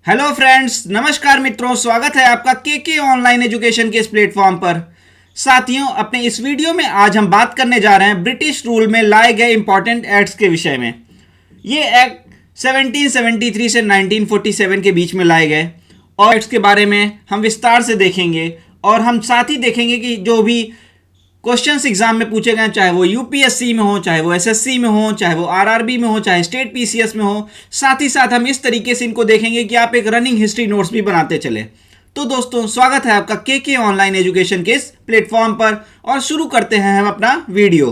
Hello friends, नमस्कार मित्रों, स्वागत है आपका के ऑनलाइन एजुकेशन के इस प्लेटफॉर्म पर। साथियों, अपने इस वीडियो में आज हम बात करने जा रहे हैं ब्रिटिश रूल में लाए गए इंपॉर्टेंट एक्ट्स के विषय में। ये एक्ट 1773 से 1947 के बीच में लाए गए और एक्ट्स के बारे में हम विस्तार से देखेंगे और हम साथ ही देखेंगे कि जो भी क्वेश्चंस एग्जाम में पूछे गए, चाहे वो यूपीएससी में हो, चाहे वो एसएससी में हो, चाहे वो आरआरबी में हो, चाहे स्टेट पीसीएस में हो, साथ ही साथ हम इस तरीके से इनको देखेंगे कि आप एक रनिंग हिस्ट्री नोट्स भी बनाते चले। तो दोस्तों, स्वागत है आपका के ऑनलाइन एजुकेशन के इस प्लेटफॉर्म पर और शुरू करते हैं हम अपना वीडियो।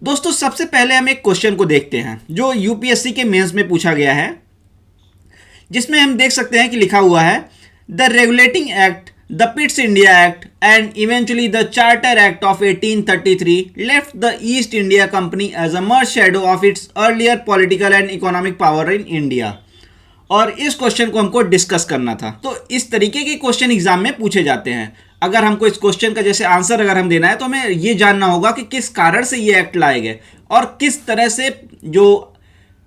दोस्तों, सबसे पहले हम एक क्वेश्चन को देखते हैं जो यूपीएससी के मेंस में पूछा गया है, जिसमें हम देख सकते हैं कि लिखा हुआ है the regulating act, the Pitt's India Act and eventually the Charter Act of 1833 left the East India Company as a merged shadow of its earlier political and economic power in India। और इस question को हमको discuss करना था। तो इस तरीके के क्वेश्चन एग्जाम में पूछे जाते हैं। अगर हमको इस क्वेश्चन का जैसे आंसर अगर हम देना है तो हमें ये जानना होगा कि किस कारण से ये एक्ट लाए गए और किस तरह से जो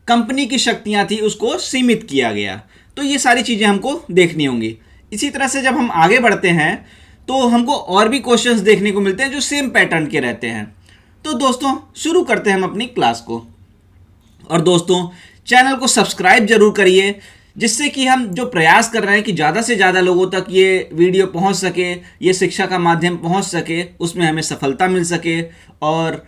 कंपनी की शक्तियां थी उसको सीमित किया गया। तो ये सारी चीज़ें हमको देखनी होंगी। इसी तरह से जब हम आगे बढ़ते हैं तो हमको और भी क्वेश्चंस देखने को मिलते हैं जो सेम पैटर्न के रहते हैं। तो दोस्तों, शुरू करते हैं हम अपनी क्लास को। और दोस्तों, चैनल को सब्सक्राइब जरूर करिए, जिससे कि हम जो प्रयास कर रहे हैं कि ज़्यादा से ज़्यादा लोगों तक ये वीडियो पहुंच सके, ये शिक्षा का माध्यम पहुंच सके, उसमें हमें सफलता मिल सके और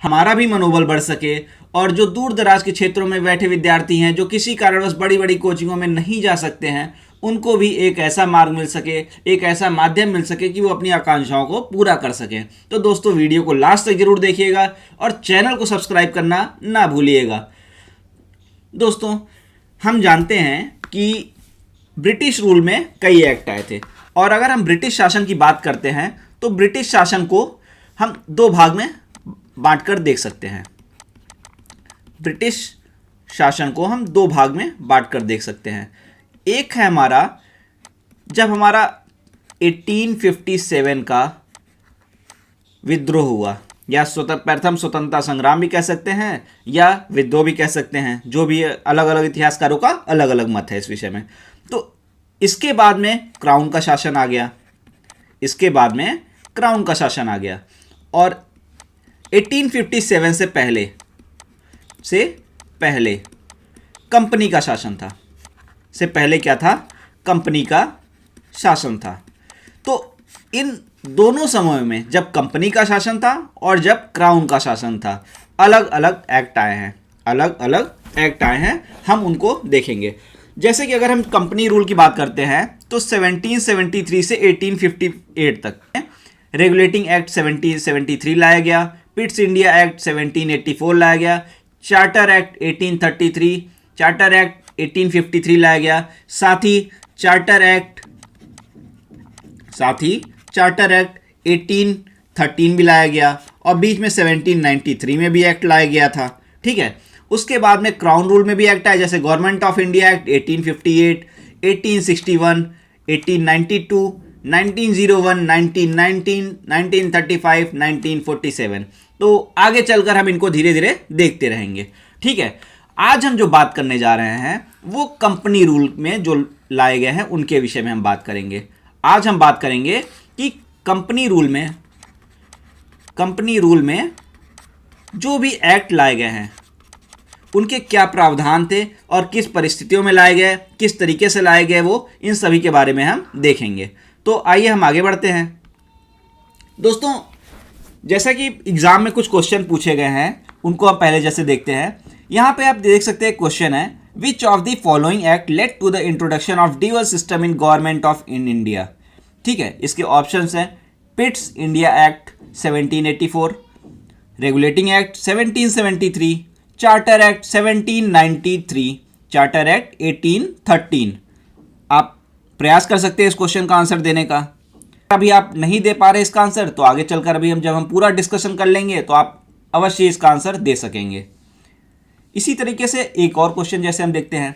हमारा भी मनोबल बढ़ सके। और जो दूर दराज के क्षेत्रों में बैठे विद्यार्थी हैं जो किसी कारणवश बड़ी बड़ी कोचिंगों में नहीं जा सकते हैं, उनको भी एक ऐसा मार्ग मिल सके, एक ऐसा माध्यम मिल सके कि वो अपनी आकांक्षाओं को पूरा कर सकें। तो दोस्तों, वीडियो को लास्ट तक जरूर देखिएगा और चैनल को सब्सक्राइब करना ना भूलिएगा। दोस्तों, हम जानते हैं कि ब्रिटिश रूल में कई एक्ट आए थे और अगर हम ब्रिटिश शासन की बात करते हैं तो ब्रिटिश शासन को हम दो भाग में बांटकर देख सकते हैं। ब्रिटिश शासन को हम दो भाग में बांटकर देख सकते हैं। एक है हमारा जब हमारा 1857 का विद्रोह हुआ, या प्रथम स्वतंत्रता संग्राम भी कह सकते हैं या विद्रोह भी कह सकते हैं, जो भी अलग अलग इतिहासकारों का अलग अलग मत है इस विषय में। तो इसके बाद में क्राउन का शासन आ गया, इसके बाद में क्राउन का शासन आ गया और 1857 से पहले कंपनी का शासन था। से पहले क्या था? कंपनी का शासन था। तो इन दोनों समयों में जब कंपनी का शासन था और जब क्राउन का शासन था, अलग अलग एक्ट आए हैं, अलग अलग एक्ट आए हैं। हम उनको देखेंगे। जैसे कि अगर हम कंपनी रूल की बात करते हैं तो 1773 से 1858 तक रेगुलेटिंग एक्ट 1773 लाया गया, पिट्स इंडिया एक्ट 1784 लाया गया, चार्टर एक्ट 1833, चार्टर एक्ट 1853 लाया गया, साथ ही चार्टर एक्ट 1813 भी लाया गया और बीच में 1793 में भी एक्ट लाया गया था। ठीक है। उसके बाद में क्राउन रूल में भी एक्ट आया, जैसे गवर्नमेंट ऑफ इंडिया एक्ट 1858, 1861, 1892, 1901, 1919, 1935, 1947। तो आगे चलकर हम इनको धीरे धीरे देखते रहेंगे। ठीक है। आज हम जो बात करने जा रहे हैं वो कंपनी रूल में जो लाए गए हैं उनके विषय में हम बात करेंगे। आज हम बात करेंगे कि कंपनी रूल में जो भी एक्ट लाए गए हैं उनके क्या प्रावधान थे और किस परिस्थितियों में लाए गए, किस तरीके से लाए गए, वो इन सभी के बारे में हम देखेंगे। तो आइए हम आगे बढ़ते हैं। दोस्तों, जैसा कि एग्जाम में कुछ क्वेश्चन पूछे गए हैं उनको हम पहले जैसे देखते हैं। यहाँ पे आप देख सकते हैं क्वेश्चन है, which of the following act led to the introduction of dual system in government of in India. ठीक है। इसके ऑप्शंस हैं Pitt's India act 1784, regulating act 1773, charter act 1793, charter act 1813। आप प्रयास कर सकते हैं इस क्वेश्चन का आंसर देने का। अभी आप नहीं दे पा रहे इसका आंसर तो आगे चलकर अभी जब हम पूरा डिस्कशन कर लेंगे तो आप अवश्य इसका आंसर दे सकेंगे। इसी तरीके से एक और क्वेश्चन जैसे हम देखते हैं,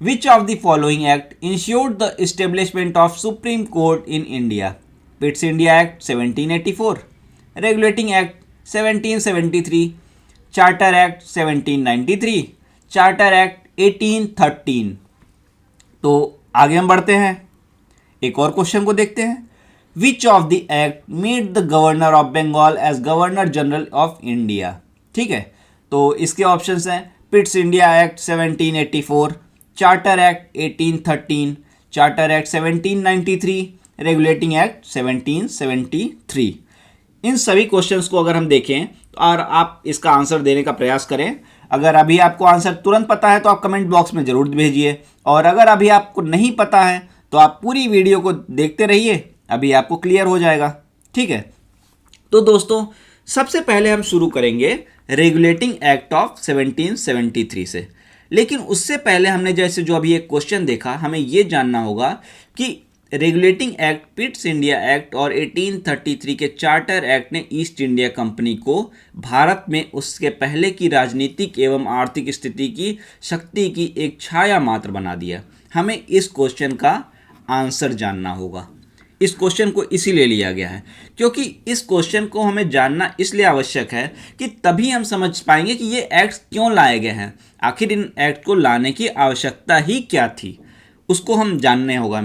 which of the following act insured the establishment of supreme court in India. पिट्स India act 1784, regulating act 1773, charter act 1793, charter act 1813। तो आगे हम बढ़ते हैं, एक और क्वेश्चन को देखते हैं। Which of the act made the governor of Bengal as governor general of India. ठीक है, तो इसके ऑप्शंस हैं Pitt's India act 1784, charter act 1813, charter act 1793, regulating act 1773। इन सभी क्वेश्चंस को अगर हम देखें और आप इसका आंसर देने का प्रयास करें, अगर अभी आपको आंसर तुरंत पता है तो आप कमेंट बॉक्स में ज़रूर भेजिए, और अगर अभी आपको नहीं पता है तो आप पूरी वीडियो को देखते रहिए, अभी आपको क्लियर हो जाएगा। ठीक है, तो दोस्तों सबसे पहले हम शुरू करेंगे रेगुलेटिंग एक्ट ऑफ 1773 से। लेकिन उससे पहले हमने जैसे जो अभी एक क्वेश्चन देखा, हमें ये जानना होगा कि रेगुलेटिंग एक्ट, पिट्स इंडिया एक्ट और 1833 के चार्टर एक्ट ने ईस्ट इंडिया कंपनी को भारत में उसके पहले की राजनीतिक एवं आर्थिक स्थिति की शक्ति की एक छाया मात्र बना दिया। हमें इस क्वेश्चन का आंसर जानना होगा। इस क्वेश्चन को इसीलिए लिया गया है क्योंकि इस क्वेश्चन को हमें जानना इसलिए आवश्यक है कि तभी हम समझ पाएंगे कि ये एक्ट क्यों लाए गए हैं, आखिर इन एक्ट को लाने की आवश्यकता ही क्या थी, उसको हम जानने होगा,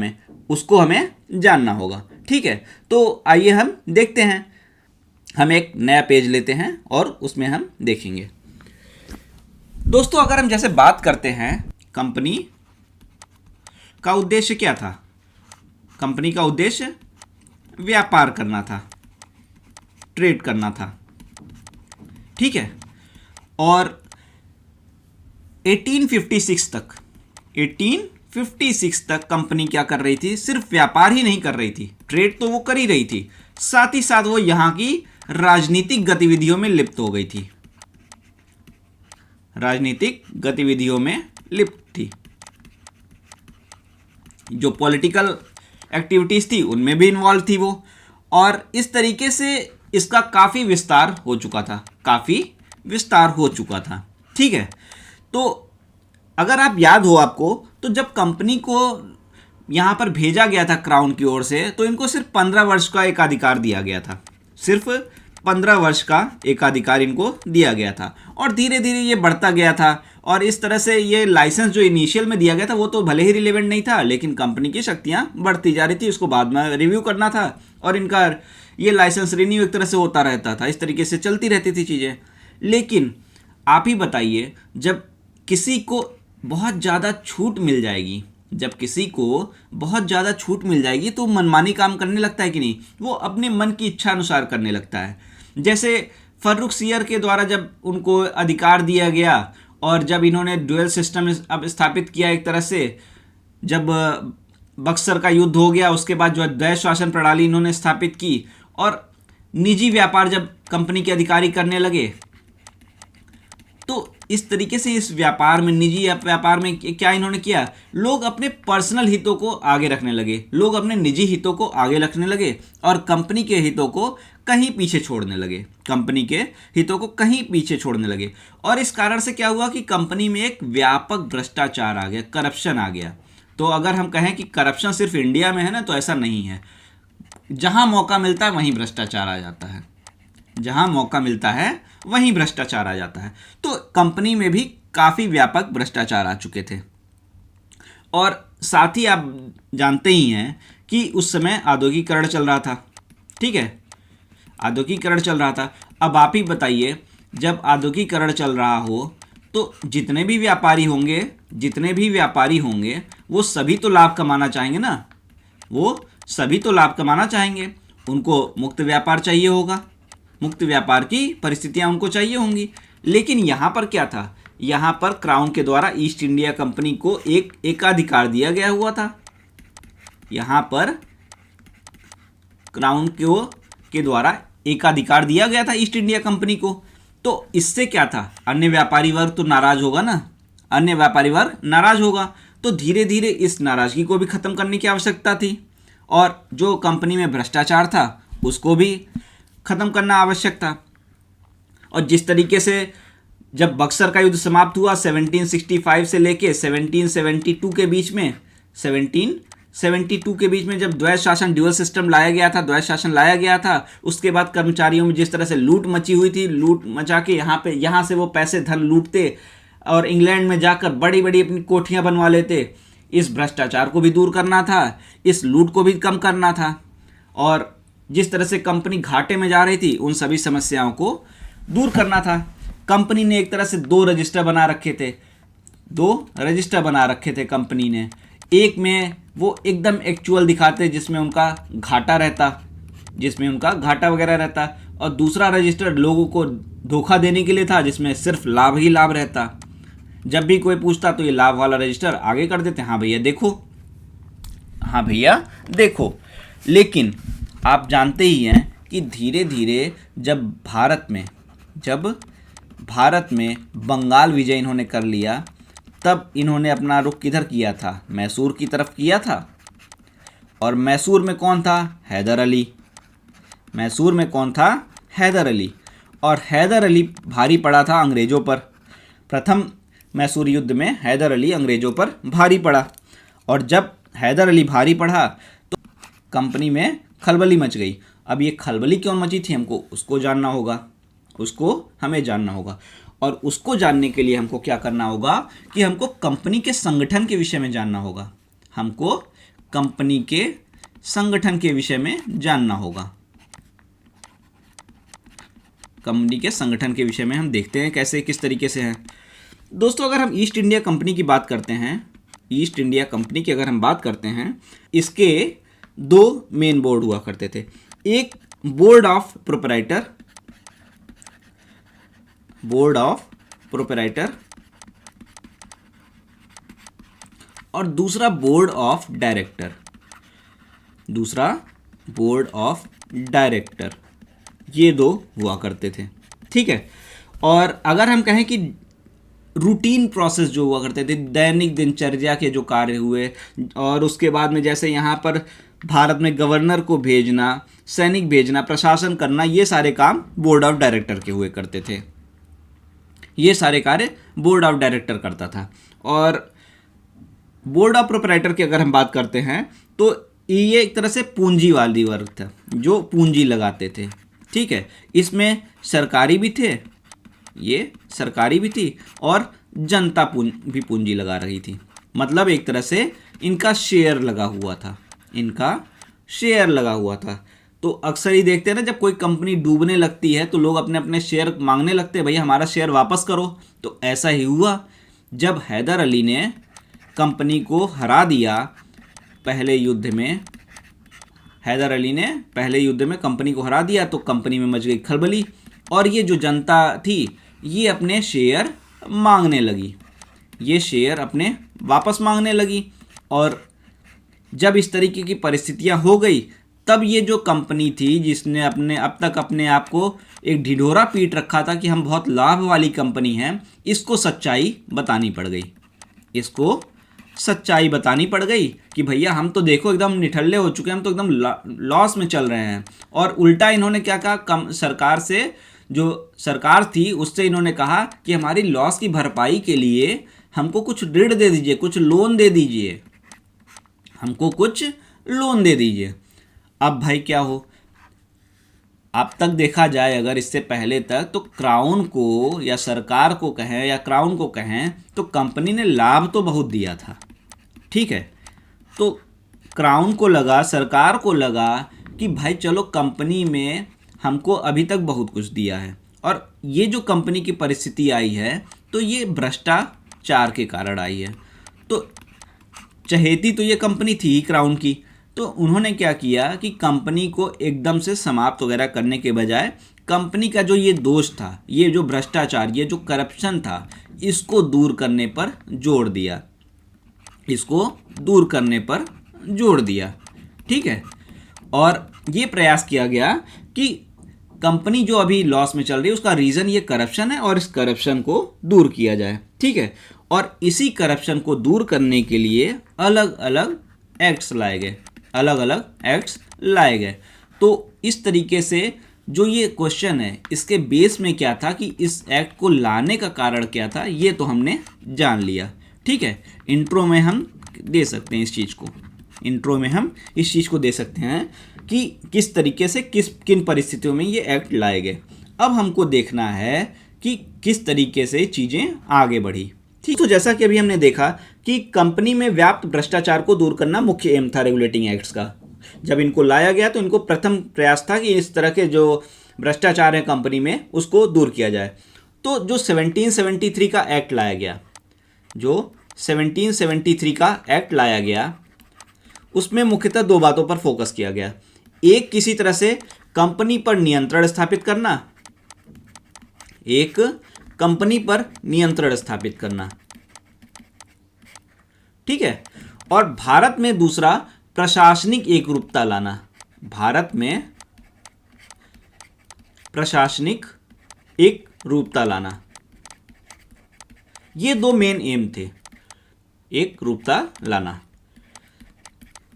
उसको हमें जानना होगा। ठीक है, तो आइए हम देखते हैं। हम एक नया पेज लेते हैं और उसमें हम देखेंगे। दोस्तों अगर हम जैसे बात करते हैं, कंपनी का उद्देश्य क्या था? कंपनी का उद्देश्य व्यापार करना था, ट्रेड करना था। ठीक है, और 1856 तक कंपनी क्या कर रही थी? सिर्फ व्यापार ही नहीं कर रही थी, ट्रेड तो वो कर ही रही थी, साथ ही साथ वो यहां की राजनीतिक गतिविधियों में लिप्त हो गई थी, राजनीतिक गतिविधियों में लिप्त थी। जो पॉलिटिकल एक्टिविटीज थी उनमें भी इन्वॉल्व थी वो, और इस तरीके से इसका काफ़ी विस्तार हो चुका था। ठीक है, तो अगर आप याद हो आपको, तो जब कंपनी को यहाँ पर भेजा गया था क्राउन की ओर से, तो इनको सिर्फ 15 वर्ष का एकाधिकार दिया गया था, सिर्फ 15 वर्ष का एकाधिकार इनको दिया गया था, और धीरे धीरे ये बढ़ता गया था। और इस तरह से ये लाइसेंस जो इनिशियल में दिया गया था वो तो भले ही रिलेवेंट नहीं था, लेकिन कंपनी की शक्तियाँ बढ़ती जा रही थी, उसको बाद में रिव्यू करना था, और इनका ये लाइसेंस रिन्यू एक तरह से होता रहता था, इस तरीके से चलती रहती थी चीज़ें। लेकिन आप ही बताइए, जब किसी को बहुत ज़्यादा छूट मिल जाएगी, तो मनमानी काम करने लगता है कि नहीं? वो अपने मन की इच्छा अनुसार करने लगता है। जैसे फर्रुखसियर के द्वारा जब उनको अधिकार दिया गया, और जब इन्होंने ड्यूअल सिस्टम अब स्थापित किया, एक तरह से जब बक्सर का युद्ध हो गया, उसके बाद जो द्वैध शासन प्रणाली इन्होंने स्थापित की, और निजी व्यापार जब कंपनी के अधिकारी करने लगे, तो इस तरीके से इस व्यापार में, निजी व्यापार में क्या इन्होंने किया? लोग अपने पर्सनल हितों को आगे रखने लगे, लोग अपने निजी हितों को आगे रखने लगे, और कंपनी के हितों को कहीं पीछे छोड़ने लगे। और इस कारण से क्या हुआ कि कंपनी में एक व्यापक भ्रष्टाचार आ गया, करप्शन आ गया। तो अगर हम कहें कि करप्शन सिर्फ इंडिया में है ना, तो ऐसा नहीं है। जहां मौका मिलता है वहीं भ्रष्टाचार आ जाता है, तो कंपनी में भी काफ़ी व्यापक भ्रष्टाचार आ चुके थे। और साथ ही आप जानते ही हैं कि उस समय औद्योगिकीकरण चल रहा था। ठीक है, औद्योगिकीकरण चल रहा था। अब आप ही बताइए, जब औद्योगिकीकरण चल रहा हो तो जितने भी व्यापारी होंगे वो सभी तो लाभ कमाना चाहेंगे, उनको मुक्त व्यापार चाहिए होगा, मुक्त व्यापार की परिस्थितियां उनको चाहिए होंगी। लेकिन यहाँ पर क्या था? यहाँ पर क्राउन के द्वारा ईस्ट इंडिया कंपनी को एक एकाधिकार दिया गया हुआ था। यहाँ पर क्राउन के द्वारा एकाधिकार दिया गया था ईस्ट इंडिया कंपनी को। तो इससे क्या था? अन्य व्यापारी वर्ग तो नाराज होगा, तो धीरे धीरे इस नाराजगी को भी खत्म करने की आवश्यकता थी, और जो कंपनी में भ्रष्टाचार था उसको भी खत्म करना आवश्यक था। और जिस तरीके से जब बक्सर का युद्ध समाप्त हुआ 1765 से लेके 1772 के बीच में, 1772 के बीच में जब द्वैध शासन ड्यूअल सिस्टम लाया गया था, उसके बाद कर्मचारियों में जिस तरह से लूट मची हुई थी, लूट मचा के यहाँ से वो पैसे धन लूटते और इंग्लैंड में जाकर बड़ी बड़ी अपनी कोठियाँ बनवा लेते। इस भ्रष्टाचार को भी दूर करना था, इस लूट को भी कम करना था, और जिस तरह से कंपनी घाटे में जा रही थी उन सभी समस्याओं को दूर करना था। कंपनी ने एक तरह से दो रजिस्टर बना रखे थे कंपनी ने। एक में वो एकदम एक्चुअल दिखाते जिसमें उनका घाटा वगैरह रहता, और दूसरा रजिस्टर लोगों को धोखा देने के लिए था जिसमें सिर्फ लाभ ही लाभ रहता। जब भी कोई पूछता तो ये लाभ वाला रजिस्टर आगे कर देते, हाँ भैया देखो। लेकिन आप जानते ही हैं कि धीरे धीरे जब भारत में बंगाल विजय इन्होंने कर लिया, तब इन्होंने अपना रुख किधर किया था? मैसूर की तरफ किया था। और मैसूर में कौन था? हैदर अली। और हैदर अली भारी पड़ा था अंग्रेज़ों पर। प्रथम मैसूर युद्ध में हैदर अली अंग्रेज़ों पर भारी पड़ा, और जब हैदर अली भारी पड़ा तो कंपनी में खलबली मच गई। अब ये खलबली क्यों मची थी हमको उसको हमें जानना होगा। और उसको जानने के लिए हमको क्या करना होगा कि हमको कंपनी के संगठन के विषय में जानना होगा। कंपनी के संगठन के विषय में हम देखते हैं किस तरीके से है। दोस्तों, अगर हम ईस्ट इंडिया कंपनी की बात करते हैं, इसके दो मेन बोर्ड हुआ करते थे। एक बोर्ड ऑफ प्रोपराइटर और दूसरा बोर्ड ऑफ डायरेक्टर। ये दो हुआ करते थे, ठीक है। और अगर हम कहें कि रूटीन प्रोसेस जो हुआ करते थे, दैनिक दिनचर्या के जो कार्य हुए, और उसके बाद में जैसे यहाँ पर भारत में गवर्नर को भेजना, सैनिक भेजना, प्रशासन करना, ये सारे काम बोर्ड ऑफ डायरेक्टर के हुए करते थे। ये सारे कार्य बोर्ड ऑफ डायरेक्टर करता था। और बोर्ड ऑफ प्रोपराइटर की अगर हम बात करते हैं तो ये एक तरह से पूंजीवादी वर्ग था जो पूंजी लगाते थे, ठीक है। इसमें सरकारी भी थी और जनता भी पूंजी लगा रही थी। मतलब एक तरह से इनका शेयर लगा हुआ था। तो अक्सर ही देखते हैं ना, जब कोई कंपनी डूबने लगती है तो लोग अपने अपने शेयर मांगने लगते हैं, भैया हमारा शेयर वापस करो। तो ऐसा ही हुआ जब हैदर अली ने कंपनी को हरा दिया पहले युद्ध में कंपनी को हरा दिया, तो कंपनी में मच गई खलबली, और ये जो जनता थी ये अपने शेयर मांगने लगी, अपने वापस मांगने लगी। और जब इस तरीके की परिस्थितियां हो गई, तब ये जो कंपनी थी जिसने अब तक अपने आप को एक ढिढोरा पीट रखा था कि हम बहुत लाभ वाली कंपनी हैं, इसको सच्चाई बतानी पड़ गई कि भैया हम तो देखो एकदम निठल्ले हो चुके हैं, हम तो एकदम लॉस में चल रहे हैं। और उल्टा इन्होंने क्या कहा, सरकार थी उससे इन्होंने कहा कि हमारी लॉस की भरपाई के लिए हमको कुछ ऋण दे दीजिए, कुछ लोन दे दीजिए। अब भाई क्या हो, अब तक देखा जाए अगर इससे पहले तक, तो क्राउन को या सरकार को कहें या क्राउन को कहें तो कंपनी ने लाभ तो बहुत दिया था, ठीक है। तो क्राउन को लगा, सरकार को लगा कि भाई चलो कंपनी में हमको अभी तक बहुत कुछ दिया है, और ये जो कंपनी की परिस्थिति आई है तो ये भ्रष्टाचार के कारण आई है। तो चहेती तो ये कंपनी थी क्राउन की, तो उन्होंने क्या किया कि कंपनी को एकदम से समाप्त वगैरह करने के बजाय कंपनी का जो ये दोष था, ये जो भ्रष्टाचार, ये जो करप्शन था, इसको दूर करने पर जोर दिया, ठीक है। और ये प्रयास किया गया कि कंपनी जो अभी लॉस में चल रही है उसका रीज़न ये करप्शन है, और इस करप्शन को दूर किया जाए, ठीक है। और इसी करप्शन को दूर करने के लिए अलग अलग एक्ट्स लाए गए। तो इस तरीके से जो ये क्वेश्चन है, इसके बेस में क्या था कि इस एक्ट को लाने का कारण क्या था, ये तो हमने जान लिया, ठीक है। इंट्रो में हम दे सकते हैं इस चीज़ को दे सकते हैं कि किस तरीके से किन परिस्थितियों में ये एक्ट लाए गए। अब हमको देखना है कि किस तरीके से चीज़ें आगे बढ़ी। ठीक, तो जैसा कि अभी हमने देखा कि कंपनी में व्याप्त भ्रष्टाचार को दूर करना मुख्य एम था रेगुलेटिंग एक्ट्स का। जब इनको लाया गया तो इनको प्रथम प्रयास था कि इस तरह के जो भ्रष्टाचार है कंपनी में उसको दूर किया जाए। तो जो 1773 का एक्ट लाया गया, जो 1773 का एक्ट लाया गया, उसमें मुख्यतः दो बातों पर फोकस किया गया। एक, किसी तरह से कंपनी पर नियंत्रण स्थापित करना, एक कंपनी पर नियंत्रण स्थापित करना, ठीक है। और भारत में दूसरा, प्रशासनिक एकरूपता लाना, भारत में प्रशासनिक एकरूपता लाना। ये दो मेन एम थे, एकरूपता लाना,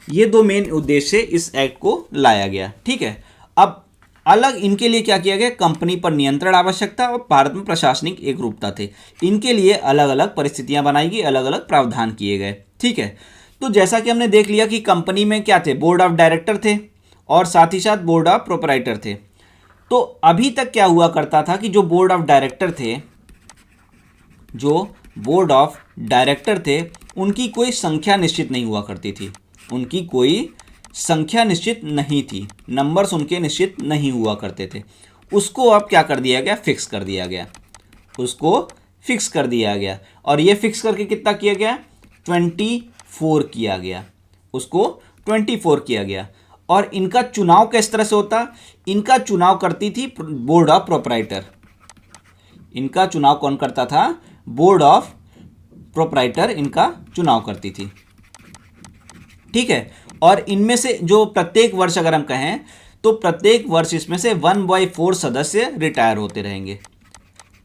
ये दो मेन उद्देश्य इस एक्ट को लाया गया, ठीक है। अब अलग इनके लिए क्या किया गया, कंपनी पर नियंत्रण आवश्यकता और भारत में प्रशासनिक एकरूपता थे, इनके लिए अलग अलग परिस्थितियां बनाई गई, अलग अलग प्रावधान किए गए, ठीक है। तो जैसा कि हमने देख लिया कि कंपनी में क्या थे, बोर्ड ऑफ डायरेक्टर थे और साथ ही साथ बोर्ड ऑफ प्रोपराइटर थे। तो अभी तक क्या हुआ करता था कि जो बोर्ड ऑफ डायरेक्टर थे, जो बोर्ड ऑफ डायरेक्टर थे, उनकी कोई संख्या निश्चित नहीं हुआ करती थी, उनकी कोई संख्या निश्चित नहीं थी, नंबर्स उनके निश्चित नहीं हुआ करते थे। उसको अब क्या कर दिया गया, फिक्स कर दिया गया, उसको फिक्स कर दिया गया। और ये फिक्स करके कितना किया गया, 24 किया गया, उसको 24 किया गया। और इनका चुनाव किस तरह से होता, इनका चुनाव करती थी बोर्ड ऑफ प्रोपराइटर, इनका चुनाव कौन करता था, बोर्ड ऑफ प्रोपराइटर इनका चुनाव करती थी, ठीक है। और इनमें से जो प्रत्येक वर्ष अगर हम कहें तो प्रत्येक वर्ष इसमें से 1/4 सदस्य रिटायर होते रहेंगे,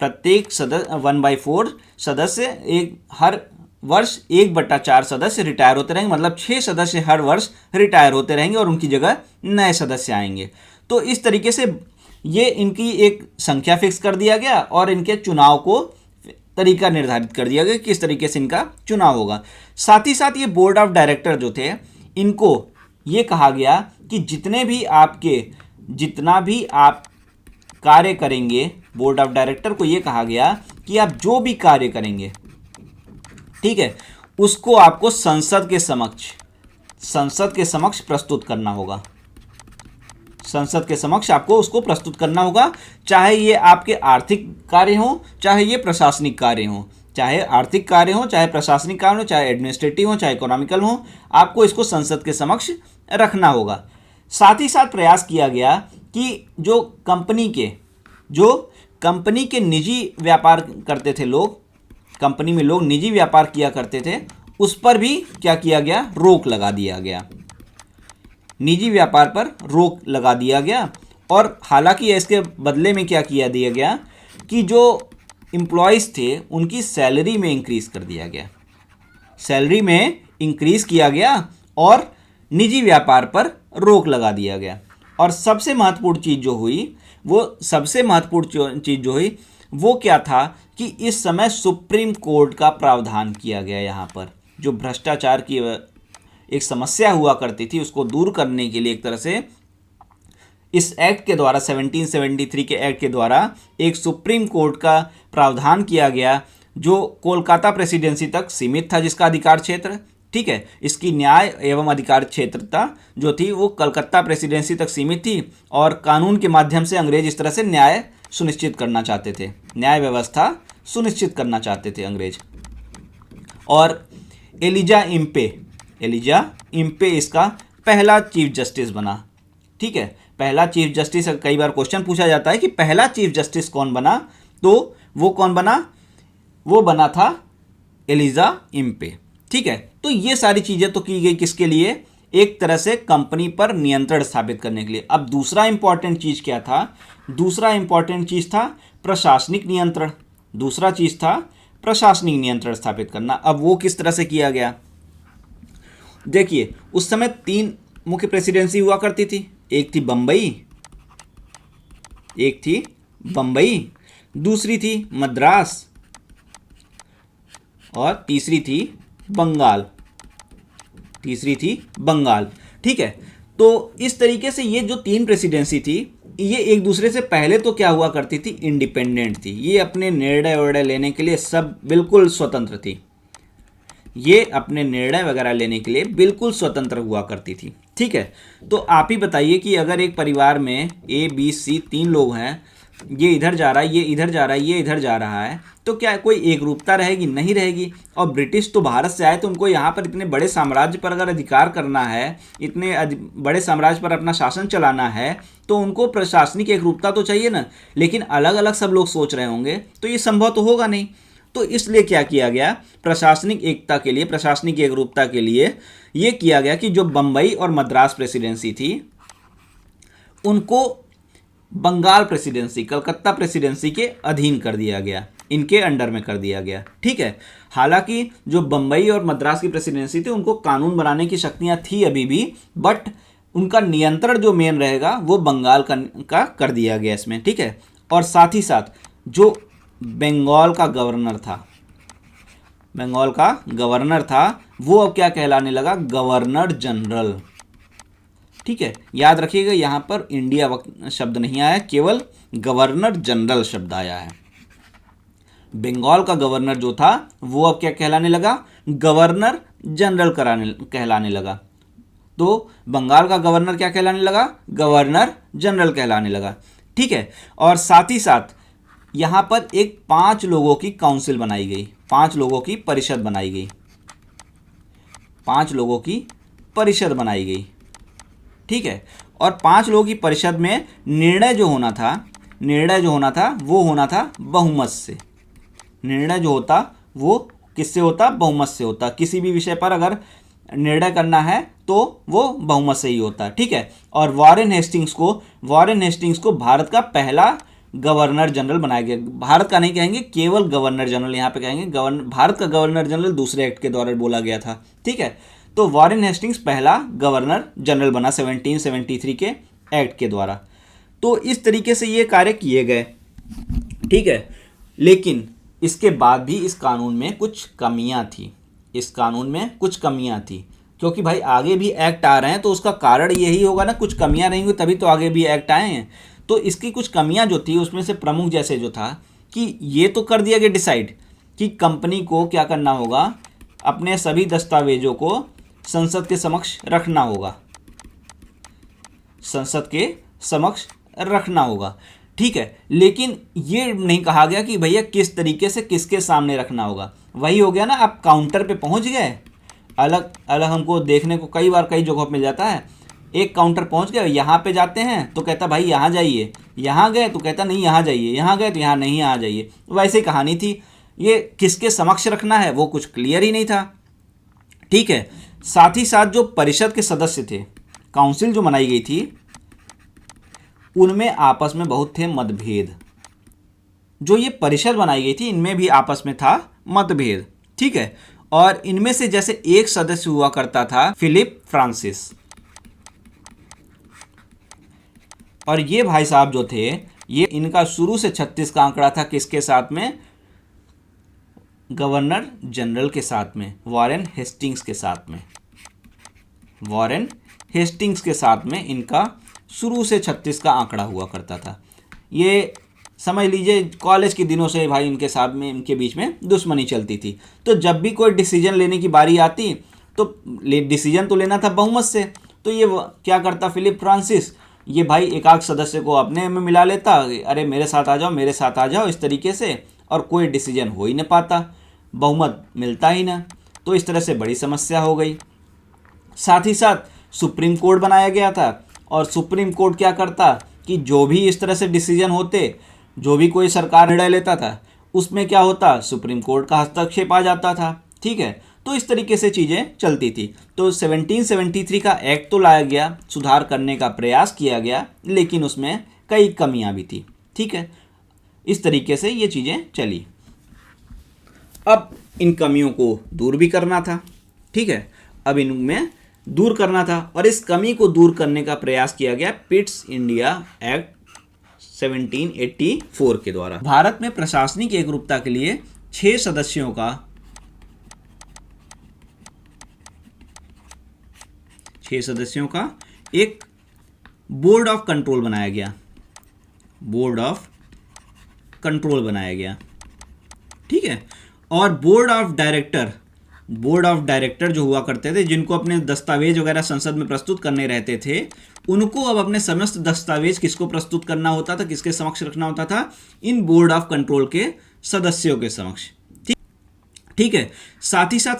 प्रत्येक 1/4 सदस्य, एक हर वर्ष 1/4 सदस्य रिटायर होते रहेंगे, मतलब 6 सदस्य हर वर्ष रिटायर होते रहेंगे और उनकी जगह नए सदस्य आएंगे। तो इस तरीके से ये इनकी एक संख्या फिक्स कर दिया गया और इनके चुनाव को तरीका निर्धारित कर दिया गया किस तरीके से इनका चुनाव होगा। साथ ही साथ ये बोर्ड ऑफ डायरेक्टर जो थे, इनको ये कहा गया कि जितना भी आप कार्य करेंगे, बोर्ड ऑफ डायरेक्टर को ये कहा गया कि आप जो भी कार्य करेंगे, ठीक है, उसको आपको संसद के समक्ष प्रस्तुत करना होगा, संसद के समक्ष आपको उसको प्रस्तुत करना होगा, चाहे ये आपके आर्थिक कार्य हो, चाहे ये प्रशासनिक कार्य हो, चाहे आर्थिक कार्य हो, चाहे प्रशासनिक कार्य हो, चाहे एडमिनिस्ट्रेटिव हो, चाहे इकोनॉमिकल हो, आपको इसको संसद के समक्ष रखना होगा। साथ ही साथ प्रयास किया गया कि जो कंपनी के निजी व्यापार करते थे लोग, कंपनी में लोग निजी व्यापार किया करते थे, उस पर भी क्या किया गया, रोक लगा दिया गया, निजी व्यापार पर रोक लगा दिया गया। और हालांकि इसके बदले में क्या किया दिया गया कि जो एम्प्लॉयज़ थे उनकी सैलरी में इंक्रीज़ कर दिया गया, सैलरी में इंक्रीज़ किया गया और निजी व्यापार पर रोक लगा दिया गया। और सबसे महत्वपूर्ण चीज़ जो हुई वो क्या था कि इस समय सुप्रीम कोर्ट का प्रावधान किया गया। यहाँ पर जो भ्रष्टाचार की एक समस्या हुआ करती थी उसको दूर करने के लिए एक तरह से इस एक्ट के द्वारा, 1773 के एक्ट के द्वारा एक सुप्रीम कोर्ट का प्रावधान किया गया जो कोलकाता प्रेसिडेंसी तक सीमित था, जिसका अधिकार क्षेत्र, ठीक है, इसकी न्याय एवं अधिकार क्षेत्रता जो थी वो कलकत्ता प्रेसिडेंसी तक सीमित थी। और कानून के माध्यम से अंग्रेज इस तरह से न्याय सुनिश्चित करना चाहते थे, न्याय व्यवस्था सुनिश्चित करना चाहते थे अंग्रेज। और एलिजा इम्पे इसका पहला चीफ जस्टिस बना, ठीक है, पहला चीफ जस्टिस। कई बार क्वेश्चन पूछा जाता है कि पहला चीफ जस्टिस कौन बना, तो वो कौन बना, वो बना था एलिजा इम्पे, ठीक है। तो ये सारी चीज़ें तो की गई किसके लिए, एक तरह से कंपनी पर नियंत्रण स्थापित करने के लिए। अब दूसरा इंपॉर्टेंट चीज़ क्या था, दूसरा इंपॉर्टेंट चीज़ था प्रशासनिक नियंत्रण, दूसरा चीज़ था प्रशासनिक नियंत्रण स्थापित करना। अब वो किस तरह से किया गया, देखिए उस समय 3 मुख्य प्रेसिडेंसी हुआ करती थी, एक थी बम्बई, दूसरी थी मद्रास और तीसरी थी बंगाल, ठीक है। तो इस तरीके से ये जो 3 प्रेसिडेंसी थी ये एक दूसरे से पहले तो क्या हुआ करती थी, इंडिपेंडेंट थी, ये अपने निर्णय वर्णय लेने के लिए सब बिल्कुल स्वतंत्र थी, ये अपने निर्णय वगैरह लेने के लिए बिल्कुल स्वतंत्र हुआ करती थी। ठीक है, तो आप ही बताइए कि अगर एक परिवार में ए बी सी 3 लोग हैं, ये इधर जा रहा है, ये इधर जा रहा है, ये इधर जा रहा है, तो क्या कोई एकरूपता रहेगी? नहीं रहेगी। और ब्रिटिश तो भारत से आए, तो उनको यहाँ पर इतने बड़े साम्राज्य पर अगर अधिकार करना है, इतने बड़े साम्राज्य पर अपना शासन चलाना है, तो उनको प्रशासनिक एकरूपता तो चाहिए ना। लेकिन अलग अलग सब लोग सोच रहे होंगे तो ये संभव तो होगा नहीं। तो इसलिए क्या किया गया, प्रशासनिक एकता के लिए, प्रशासनिक एकरूपता के लिए ये किया गया कि जो बंबई और मद्रास प्रेसिडेंसी थी उनको बंगाल प्रेसिडेंसी, कलकत्ता प्रेसिडेंसी के अधीन कर दिया गया, इनके अंडर में कर दिया गया। ठीक है, हालांकि जो बंबई और मद्रास की प्रेसिडेंसी थी उनको कानून बनाने की शक्तियां थी अभी भी, बट उनका नियंत्रण जो मेन रहेगा वो बंगाल का कर दिया गया इसमें। ठीक है, और साथ ही साथ जो बंगाल का गवर्नर था, बंगाल का गवर्नर था, वो अब क्या कहलाने लगा, गवर्नर जनरल। ठीक है, याद रखिएगा यहाँ पर इंडिया शब्द नहीं आया, केवल गवर्नर जनरल शब्द आया है। बंगाल का गवर्नर जो था वो अब क्या कहलाने लगा, गवर्नर जनरल कहलाने लगा। तो बंगाल का गवर्नर क्या कहलाने लगा, गवर्नर जनरल कहलाने लगा। ठीक है, और साथ ही साथ यहाँ पर एक 5 लोगों की काउंसिल बनाई गई, 5 लोगों की परिषद बनाई गई, 5 लोगों की परिषद बनाई गई। ठीक है, और 5 लोगों की परिषद में निर्णय जो होना था वो होना था बहुमत से। निर्णय जो होता वो किससे होता, बहुमत से होता। किसी भी विषय पर अगर निर्णय करना है तो वो बहुमत से ही होता है। ठीक है, और वॉरेन हेस्टिंग्स को भारत का पहला गवर्नर जनरल बनाया गया। भारत का नहीं कहेंगे, केवल गवर्नर जनरल यहाँ पे कहेंगे। भारत का गवर्नर जनरल दूसरे एक्ट के द्वारा बोला गया था। ठीक है, तो वॉरेन हेस्टिंग्स पहला गवर्नर जनरल बना 1773 के एक्ट के द्वारा। तो इस तरीके से ये कार्य किए गए। ठीक है, लेकिन इसके बाद भी इस कानून में कुछ कमियां थी, इस कानून में कुछ कमियां थी, क्योंकि भाई आगे भी एक्ट आ रहे हैं तो उसका कारण यही होगा ना, कुछ कमियां रहेंगी तभी तो आगे भी एक्ट आए हैं। तो इसकी कुछ कमियां जो थी उसमें से प्रमुख जैसे जो था कि ये तो कर दिया गया डिसाइड कि कंपनी को क्या करना होगा, अपने सभी दस्तावेजों को संसद के समक्ष रखना होगा, संसद के समक्ष रखना होगा। ठीक है, लेकिन ये नहीं कहा गया कि भैया किस तरीके से किसके सामने रखना होगा। वही हो गया ना, आप काउंटर पे पहुंच गए, अलग अलग हमको देखने को कई बार कई जगहों मिल जाता है। एक काउंटर पहुंच गए, यहाँ पे जाते हैं तो कहता भाई यहाँ जाइए, यहाँ गए तो कहता नहीं यहाँ जाइए, यहाँ गए तो यहाँ नहीं यहाँ जाइए। वैसे ही कहानी थी, ये किसके समक्ष रखना है वो कुछ क्लियर ही नहीं था। ठीक है, साथ ही साथ जो परिषद के सदस्य थे, काउंसिल जो बनाई गई थी, उनमें आपस में बहुत थे मतभेद। जो ये परिषद बनाई गई थी इनमें भी आपस में था मतभेद। ठीक है, और इनमें से जैसे एक सदस्य हुआ करता था फिलिप फ्रांसिस, और ये भाई साहब जो थे, ये इनका शुरू से 36 का आंकड़ा था किसके साथ में, गवर्नर जनरल के साथ में, वॉरेन हेस्टिंग्स के साथ में, वॉरेन हेस्टिंग्स के साथ में इनका शुरू से 36 का आंकड़ा हुआ करता था। ये समझ लीजिए कॉलेज के दिनों से भाई इनके साथ में, इनके बीच में दुश्मनी चलती थी। तो जब भी कोई डिसीजन लेने की बारी आती तो डिसीजन तो लेना था बहुमत से, तो ये क्या करता फिलिप फ्रांसिस, ये भाई एक आध सदस्य को अपने में मिला लेता, अरे मेरे साथ आ जाओ, मेरे साथ आ जाओ, इस तरीके से, और कोई डिसीजन हो ही नहीं पाता, बहुमत मिलता ही ना। तो इस तरह से बड़ी समस्या हो गई। साथ ही साथ सुप्रीम कोर्ट बनाया गया था, और सुप्रीम कोर्ट क्या करता कि जो भी इस तरह से डिसीजन होते, जो भी कोई सरकार निर्णय लेता था उसमें क्या होता, सुप्रीम कोर्ट का हस्तक्षेप आ जाता था। ठीक है, तो इस तरीके से चीज़ें चलती थी। तो 1773 का एक्ट तो लाया गया, सुधार करने का प्रयास किया गया, लेकिन उसमें कई कमियां भी थी। ठीक है, इस तरीके से ये चीज़ें चली। अब इन कमियों को दूर भी करना था। ठीक है, अब इनमें दूर करना था, और इस कमी को दूर करने का प्रयास किया गया पिट्स इंडिया एक्ट 1784 के द्वारा। भारत में प्रशासनिक एकरूपता के लिए 6 सदस्यों का 6 सदस्यों का एक बोर्ड ऑफ कंट्रोल बनाया गया। बोर्ड ऑफ कंट्रोल बनाया गया, ठीक है। और बोर्ड ऑफ डायरेक्टर जो हुआ करते थे, जिनको अपने दस्तावेज वगैरह संसद में प्रस्तुत करने रहते थे, उनको अब अपने समस्त दस्तावेज किसको प्रस्तुत करना होता था, किसके समक्ष रखना होता था, इन बोर्ड ऑफ कंट्रोल के सदस्यों के समक्ष, ठीक है। साथ ही साथ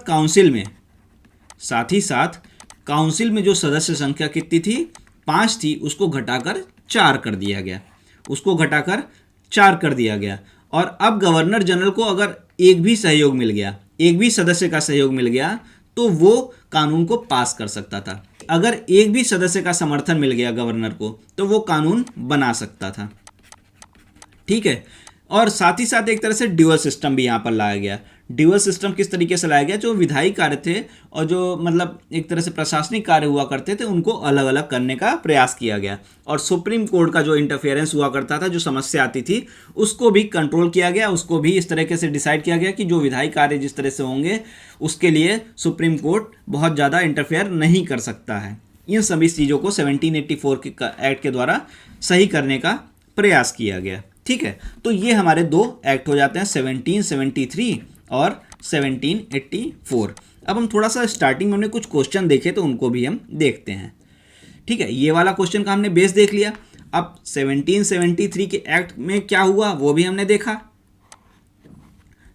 काउंसिल में जो सदस्य संख्या कितनी थी, 5 थी, उसको घटाकर 4 कर दिया गया। और अब गवर्नर जनरल को अगर एक भी सदस्य का सहयोग मिल गया तो वो कानून को पास कर सकता था। अगर एक भी सदस्य का समर्थन मिल गया गवर्नर को तो वो कानून बना सकता था, ठीक है। और साथ ही साथ एक तरह से ड्यूअल सिस्टम भी यहाँ पर लाया गया। ड्यूअल सिस्टम किस तरीके से लाया गया, जो विधायी कार्य थे और जो मतलब एक तरह से प्रशासनिक कार्य हुआ करते थे, उनको अलग अलग करने का प्रयास किया गया। और सुप्रीम कोर्ट का जो इंटरफेरेंस हुआ करता था, जो समस्या आती थी, उसको भी कंट्रोल किया गया, उसको भी इस तरीके से डिसाइड किया गया कि जो विधायी कार्य जिस तरह से होंगे उसके लिए सुप्रीम कोर्ट बहुत ज़्यादा इंटरफेयर नहीं कर सकता है। इन सभी चीज़ों को 1784 के एक्ट के द्वारा सही करने का प्रयास किया गया, ठीक है। तो ये हमारे 2 एक्ट हो जाते हैं, 1773 और 1784। अब हम थोड़ा सा स्टार्टिंग में हमने कुछ क्वेश्चन देखे तो उनको भी हम देखते हैं, ठीक है। ये वाला क्वेश्चन का हमने बेस देख लिया। अब 1773 के एक्ट में क्या हुआ वो भी हमने देखा।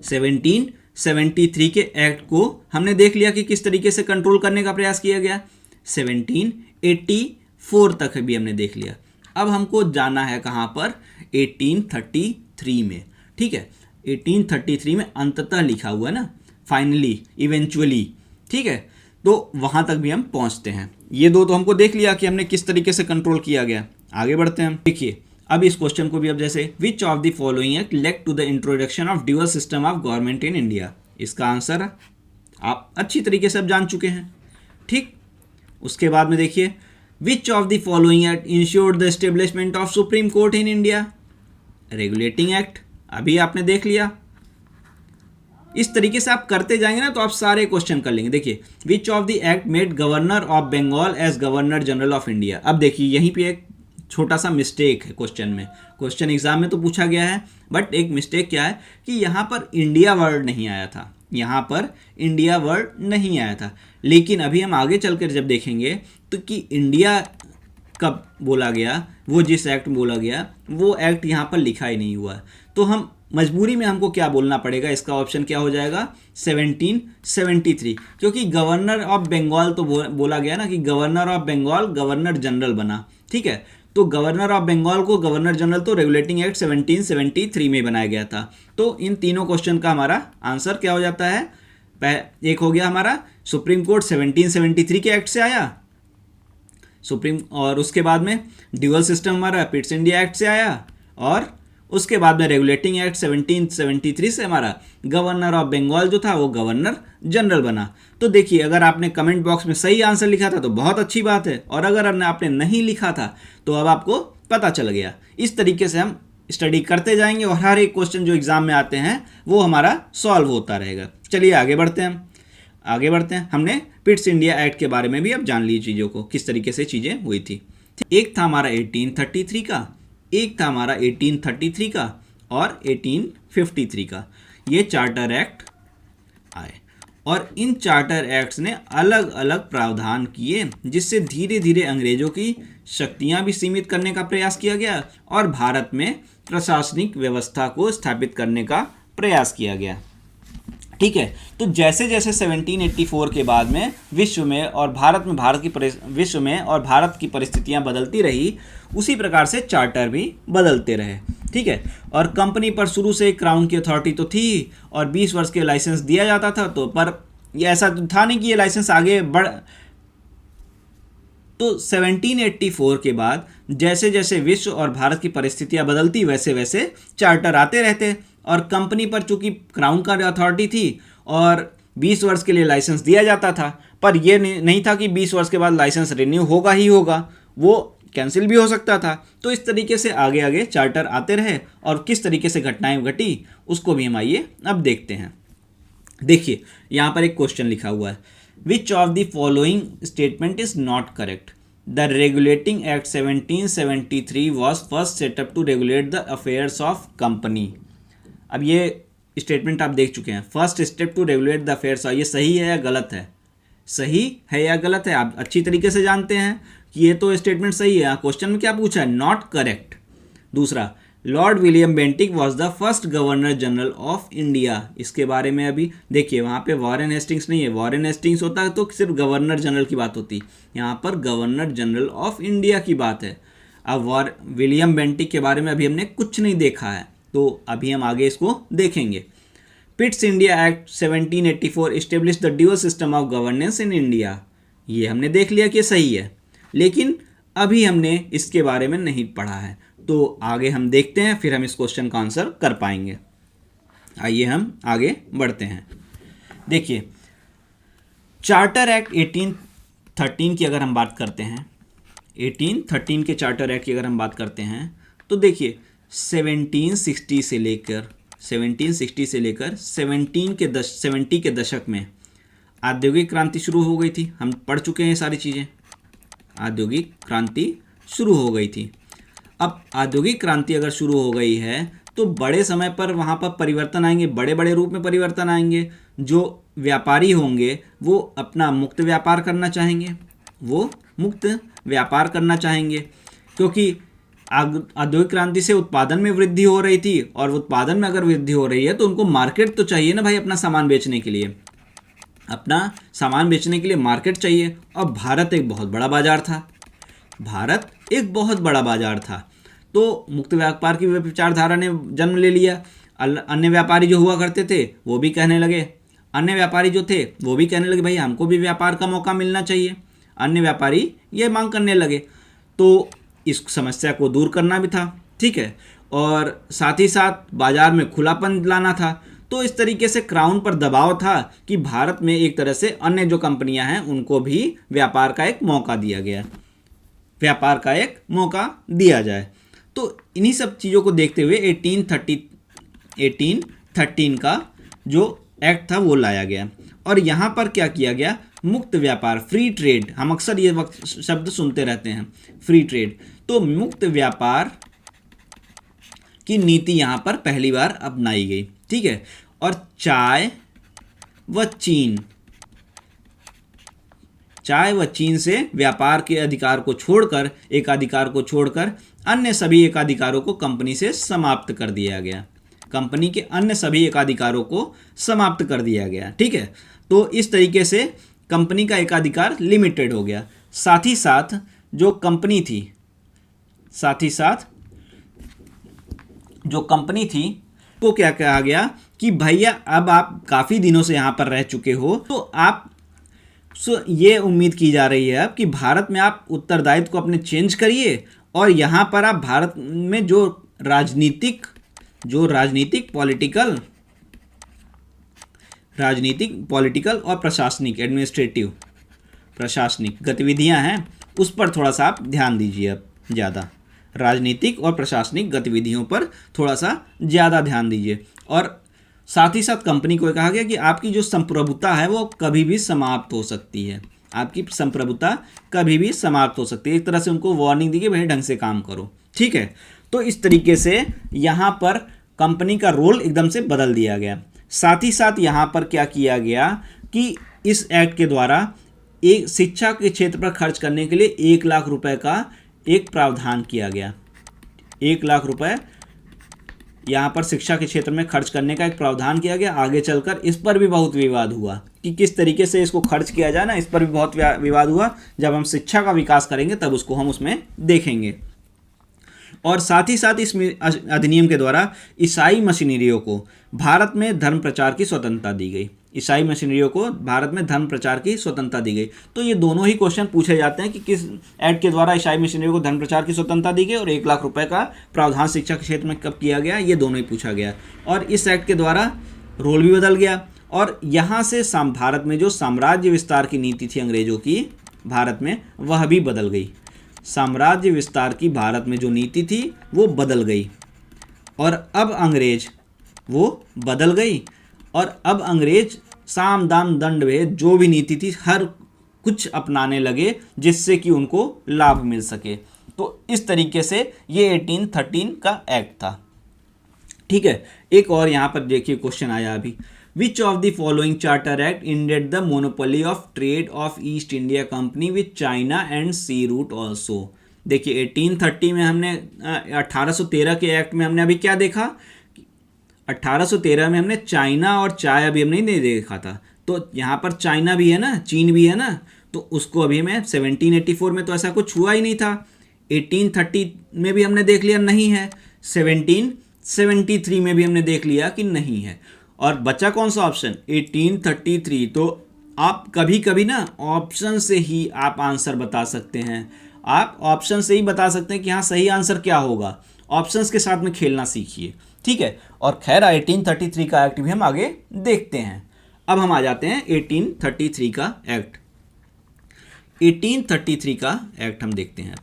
1773 के एक्ट को हमने देख लिया कि किस तरीके से कंट्रोल करने का प्रयास किया गया। 1784 तक भी हमने देख लिया। अब हमको जाना है कहाँ पर, 1833 में, ठीक है। 1833 में अंततः लिखा हुआ है ना, फाइनली, इवेंचुअली, ठीक है। तो वहाँ तक भी हम पहुँचते हैं। ये 2 तो हमको देख लिया कि हमने किस तरीके से कंट्रोल किया गया। आगे बढ़ते हैं हम। देखिए अब इस क्वेश्चन को भी, अब जैसे which of the following act led to the introduction of dual system of government in India. इसका आंसर आप अच्छी तरीके से अब जान चुके हैं, ठीक। उसके बाद में देखिए, which of the following act insured the establishment of supreme court in India. Regulating act, अभी आपने देख लिया। इस तरीके से आप करते जाएंगे ना तो आप सारे क्वेश्चन कर लेंगे। देखिए, which of the act made governor of Bengal as governor general of India. अब देखिए यहीं पे एक छोटा सा मिस्टेक है क्वेश्चन में। क्वेश्चन एग्जाम में तो पूछा गया है, बट एक मिस्टेक क्या है कि यहाँ पर इंडिया वर्ड नहीं आया था, लेकिन अभी हम आगे चलकर जब देखेंगे तो कि इंडिया कब बोला गया, वो जिस एक्ट में बोला गया वो एक्ट यहाँ पर लिखा ही नहीं हुआ है। तो हम मजबूरी में हमको क्या बोलना पड़ेगा, इसका ऑप्शन क्या हो जाएगा, 1773, क्योंकि गवर्नर ऑफ बंगाल तो बोला गया ना कि governor of Bengal governor general बना, ठीक है। तो गवर्नर ऑफ बंगाल को गवर्नर जनरल तो रेगुलेटिंग एक्ट 1773 में बनाया गया था। तो इन तीनों क्वेश्चन का हमारा आंसर क्या हो जाता है, एक हो गया हमारा सुप्रीम कोर्ट 1773 के एक्ट से आया सुप्रीम, और उसके बाद में ड्यूअल सिस्टम हमारा पिट्स इंडिया एक्ट से आया, और उसके बाद में रेगुलेटिंग एक्ट 1773 से हमारा गवर्नर ऑफ बंगाल जो था वो गवर्नर जनरल बना। तो देखिए, अगर आपने कमेंट बॉक्स में सही आंसर लिखा था तो बहुत अच्छी बात है, और अगर आपने नहीं लिखा था तो अब आपको पता चल गया। इस तरीके से हम स्टडी करते जाएंगे और हर एक क्वेश्चन जो एग्जाम में आते हैं वो हमारा सॉल्व होता रहेगा। चलिए आगे बढ़ते हैं। हमने पिट्स इंडिया एक्ट के बारे में भी अब जान ली चीज़ों को, किस तरीके से चीज़ें हुई थी। एक था हमारा 1833 का, एक था हमारा 1833 का और 1853 का। ये चार्टर एक्ट आए और इन चार्टर एक्ट्स ने अलग अलग प्रावधान किए, जिससे धीरे धीरे अंग्रेजों की शक्तियां भी सीमित करने का प्रयास किया गया और भारत में प्रशासनिक व्यवस्था को स्थापित करने का प्रयास किया गया, ठीक है। तो जैसे जैसे 1784 के बाद में विश्व में और भारत की परिस्थितियां बदलती रही, उसी प्रकार से चार्टर भी बदलते रहे, ठीक है। और कंपनी पर शुरू से क्राउन की अथॉरिटी तो थी और 20 वर्ष के लाइसेंस दिया जाता था, तो पर ये ऐसा था नहीं कि ये लाइसेंस आगे बढ़। तो 1784 के बाद जैसे जैसे विश्व और भारत की परिस्थितियां बदलती, वैसे वैसे चार्टर आते रहते, और कंपनी पर चूंकि क्राउन का अथॉरिटी थी और 20 वर्ष के लिए लाइसेंस दिया जाता था, पर यह नहीं था कि 20 वर्ष के बाद लाइसेंस रिन्यू होगा ही होगा, वो कैंसिल भी हो सकता था। तो इस तरीके से आगे आगे चार्टर आते रहे और किस तरीके से घटनाएं घटी उसको भी हम आइए अब देखते हैं। देखिए यहाँ पर एक क्वेश्चन लिखा हुआ है, which of the following statement is not correct. The regulating act 1773 was first set up to regulate the affairs of company. अब ये स्टेटमेंट आप देख चुके हैं, first step to regulate the affairs. ये सही है या गलत है? सही है या गलत है आप अच्छी तरीके से जानते हैं कि ये तो स्टेटमेंट सही है। क्वेश्चन में क्या पूछा है? Not correct. दूसरा, Lord William Bentinck was the first governor general of India. इसके बारे में अभी देखिए, वहाँ पे वॉरेन हेस्टिंग्स नहीं है। वॉरेन हेस्टिंग्स होता है तो सिर्फ गवर्नर जनरल की बात होती, यहाँ पर गवर्नर जनरल ऑफ इंडिया की बात है। अब विलियम बेंटिक के बारे में अभी हमने कुछ नहीं देखा है, तो अभी हम आगे इसको देखेंगे। पिट्स India act 1784 establish the dual system of governance in India. ये हमने देख लिया कि सही है, लेकिन अभी हमने इसके बारे में नहीं पढ़ा है, तो आगे हम देखते हैं, फिर हम इस क्वेश्चन का आंसर कर पाएंगे। आइए हम आगे बढ़ते हैं। देखिए, चार्टर एक्ट 1813 की अगर हम बात करते हैं, 1813 के चार्टर एक्ट की अगर हम बात करते हैं, तो देखिए 1760 से लेकर 70 के दशक में औद्योगिक क्रांति शुरू हो गई थी। हम पढ़ चुके हैं सारी चीज़ें। औद्योगिक क्रांति शुरू हो गई थी। अब औद्योगिक क्रांति अगर शुरू हो गई है तो बड़े समय पर वहाँ पर परिवर्तन आएंगे, बड़े बड़े रूप में परिवर्तन आएंगे। जो व्यापारी होंगे वो अपना मुक्त व्यापार करना चाहेंगे, क्योंकि औद्योगिक क्रांति से उत्पादन में वृद्धि हो रही थी, और उत्पादन में अगर वृद्धि हो रही है तो उनको मार्केट तो चाहिए ना भाई, अपना सामान बेचने के लिए। मार्केट चाहिए। और भारत एक बहुत बड़ा बाजार था, तो मुक्त व्यापार की विचारधारा ने जन्म ले लिया। अन्य व्यापारी जो हुआ करते थे वो भी कहने लगे, भाई हमको भी व्यापार का मौका मिलना चाहिए। अन्य व्यापारी ये मांग करने लगे, तो इस समस्या को दूर करना भी था, ठीक है, और साथ ही साथ बाजार में खुलापन लाना था। तो इस तरीके से क्राउन पर दबाव था कि भारत में एक तरह से अन्य जो कंपनियां हैं उनको भी व्यापार का एक मौका दिया जाए। तो इन्हीं सब चीज़ों को देखते हुए 1813 का जो एक्ट था वो लाया गया, और यहाँ पर क्या किया गया? मुक्त व्यापार, फ्री ट्रेड। हम अक्सर ये शब्द सुनते रहते हैं, फ्री ट्रेड। तो मुक्त व्यापार की नीति यहाँ पर पहली बार अपनाई गई, ठीक है। और चाय व चीन से व्यापार के अधिकार को छोड़कर अन्य सभी एकाधिकारों को कंपनी से समाप्त कर दिया गया। कंपनी के अन्य सभी एकाधिकारों को समाप्त कर दिया गया, ठीक है। तो इस तरीके से कंपनी का एकाधिकार लिमिटेड हो गया। साथ ही साथ जो कंपनी थी को क्या कहा गया कि भैया अब आप काफ़ी दिनों से यहाँ पर रह चुके हो, तो आप ये उम्मीद की जा रही है अब कि भारत में आप उत्तरदायित्व को अपने चेंज करिए, और यहाँ पर आप भारत में जो राजनीतिक पॉलिटिकल और प्रशासनिक गतिविधियां हैं उस पर थोड़ा सा आप ध्यान दीजिए। अब ज़्यादा राजनीतिक और प्रशासनिक गतिविधियों पर थोड़ा सा ज़्यादा ध्यान दीजिए। और साथ ही साथ कंपनी को कहा गया कि आपकी जो संप्रभुता है वो कभी भी समाप्त हो सकती है। एक तरह से उनको वार्निंग दी कि भाई ढंग से काम करो, ठीक है। तो इस तरीके से यहाँ पर कंपनी का रोल एकदम से बदल दिया गया। साथ ही साथ यहाँ पर क्या किया गया कि इस एक्ट के द्वारा एक शिक्षा के क्षेत्र पर खर्च करने के लिए 1 लाख रुपए का एक प्रावधान किया गया। 1 लाख रुपए यहाँ पर शिक्षा के क्षेत्र में खर्च करने का एक प्रावधान किया गया। आगे चलकर इस पर भी बहुत विवाद हुआ कि किस तरीके से इसको खर्च किया जाए ना, इस पर भी बहुत विवाद हुआ। जब हम शिक्षा का विकास करेंगे तब उसको हम उसमें देखेंगे। और साथ ही साथ इस अधिनियम के द्वारा ईसाई मिशनरियों को भारत में धर्म प्रचार की स्वतंत्रता दी गई। तो ये दोनों ही क्वेश्चन पूछे जाते हैं कि किस एक्ट के द्वारा ईसाई मिशनरियों को धर्म प्रचार की स्वतंत्रता दी गई और 1 लाख रुपए का प्रावधान शिक्षा के क्षेत्र में कब किया गया, ये दोनों ही पूछा गया। और इस एक्ट के द्वारा रोल भी बदल गया, और यहाँ से भारत में जो साम्राज्य विस्तार की नीति थी अंग्रेजों की भारत में, वह भी बदल गई। साम्राज्य विस्तार की भारत में जो नीति थी वो बदल गई, और अब अंग्रेज साम दाम दंड भेद जो भी नीति थी हर कुछ अपनाने लगे जिससे कि उनको लाभ मिल सके। तो इस तरीके से ये 1813 का एक्ट था। ठीक है, एक और यहाँ पर देखिए क्वेश्चन आया अभी, which of the following charter act ended the monopoly of trade of East India company with China and sea route also. देखिए 1830 में हमने 1813 के एक्ट में हमने अभी क्या देखा, 1813 में हमने चाइना और चाय अभी हमने नहीं देखा था, तो यहाँ पर चाइना भी है ना, चीन भी है ना, तो उसको अभी हमें 1784 में तो ऐसा कुछ हुआ ही नहीं था। 1830 में भी हमने देख लिया नहीं है, 1773 में भी हमने देख लिया कि नहीं है, और बचा कौन सा ऑप्शन 1833। तो आप कभी कभी ना ऑप्शन से ही आप आंसर बता सकते हैं, आप ऑप्शन से ही बता सकते हैं कि हाँ सही आंसर क्या होगा। ऑप्शंस के साथ में खेलना सीखिए, ठीक है। और खैर 1833 का एक्ट भी हम आगे देखते हैं। अब हम आ जाते हैं 1833 का एक्ट। 1833 का एक्ट हम देखते हैं,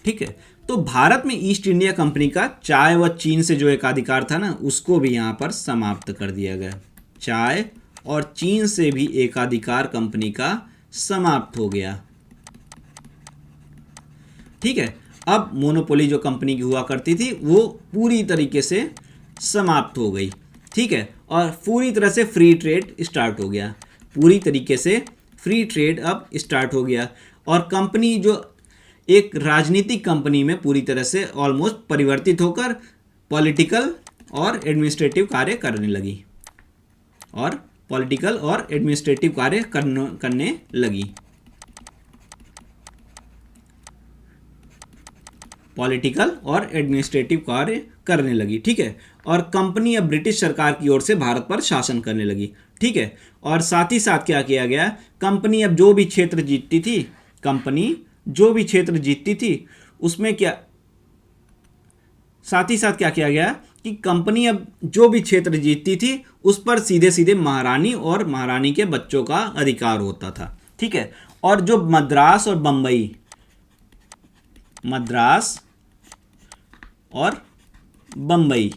ठीक है। तो भारत में ईस्ट इंडिया कंपनी का चाय व चीन से जो एकाधिकार था ना, उसको भी यहां पर समाप्त कर दिया गया। चाय और चीन से भी एकाधिकार कंपनी का समाप्त हो गया, ठीक है। अब मोनोपोली जो कंपनी की हुआ करती थी वो पूरी तरीके से समाप्त हो गई, ठीक है। और पूरी तरह से फ्री ट्रेड स्टार्ट हो गया, पूरी तरीके से फ्री ट्रेड अब स्टार्ट हो गया। और कंपनी जो एक राजनीतिक कंपनी में पूरी तरह से ऑलमोस्ट परिवर्तित होकर पॉलिटिकल और एडमिनिस्ट्रेटिव कार्य करने लगी, और पॉलिटिकल और एडमिनिस्ट्रेटिव कार्य करने लगी, पॉलिटिकल और एडमिनिस्ट्रेटिव कार्य करने लगी, ठीक है। और कंपनी अब ब्रिटिश सरकार की ओर से भारत पर शासन करने लगी, ठीक है। और साथ ही साथ क्या किया गया, कंपनी अब जो भी क्षेत्र जीतती थी, कंपनी जो भी क्षेत्र जीतती थी उसमें क्या, साथ ही साथ क्या किया गया कि कंपनी अब जो भी क्षेत्र जीतती थी उस पर सीधे सीधे महारानी और महारानी के बच्चों का अधिकार होता था, ठीक है। और जो मद्रास और बंबई, मद्रास और बंबई,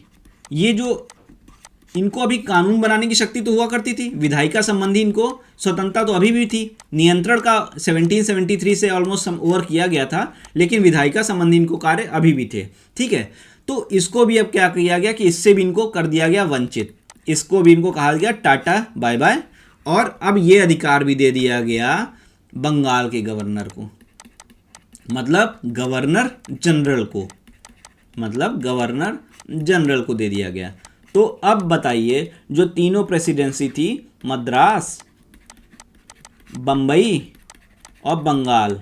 ये जो इनको अभी कानून बनाने की शक्ति तो हुआ करती थी, विधायिका संबंधी इनको स्वतंत्रता तो अभी भी थी, नियंत्रण का 1773 से ऑलमोस्ट ओवर किया गया था, लेकिन विधायिका संबंधी इनको कार्य अभी भी थे, ठीक है। तो इसको भी अब क्या किया गया कि इससे भी इनको कर दिया गया वंचित, इसको भी इनको कहा गया टाटा बाय बाय। और अब ये अधिकार भी दे दिया गया बंगाल के गवर्नर को, मतलब गवर्नर जनरल को, मतलब गवर्नर जनरल को दे दिया गया। तो अब बताइए जो तीनों प्रेसिडेंसी थी, मद्रास, बंबई और बंगाल,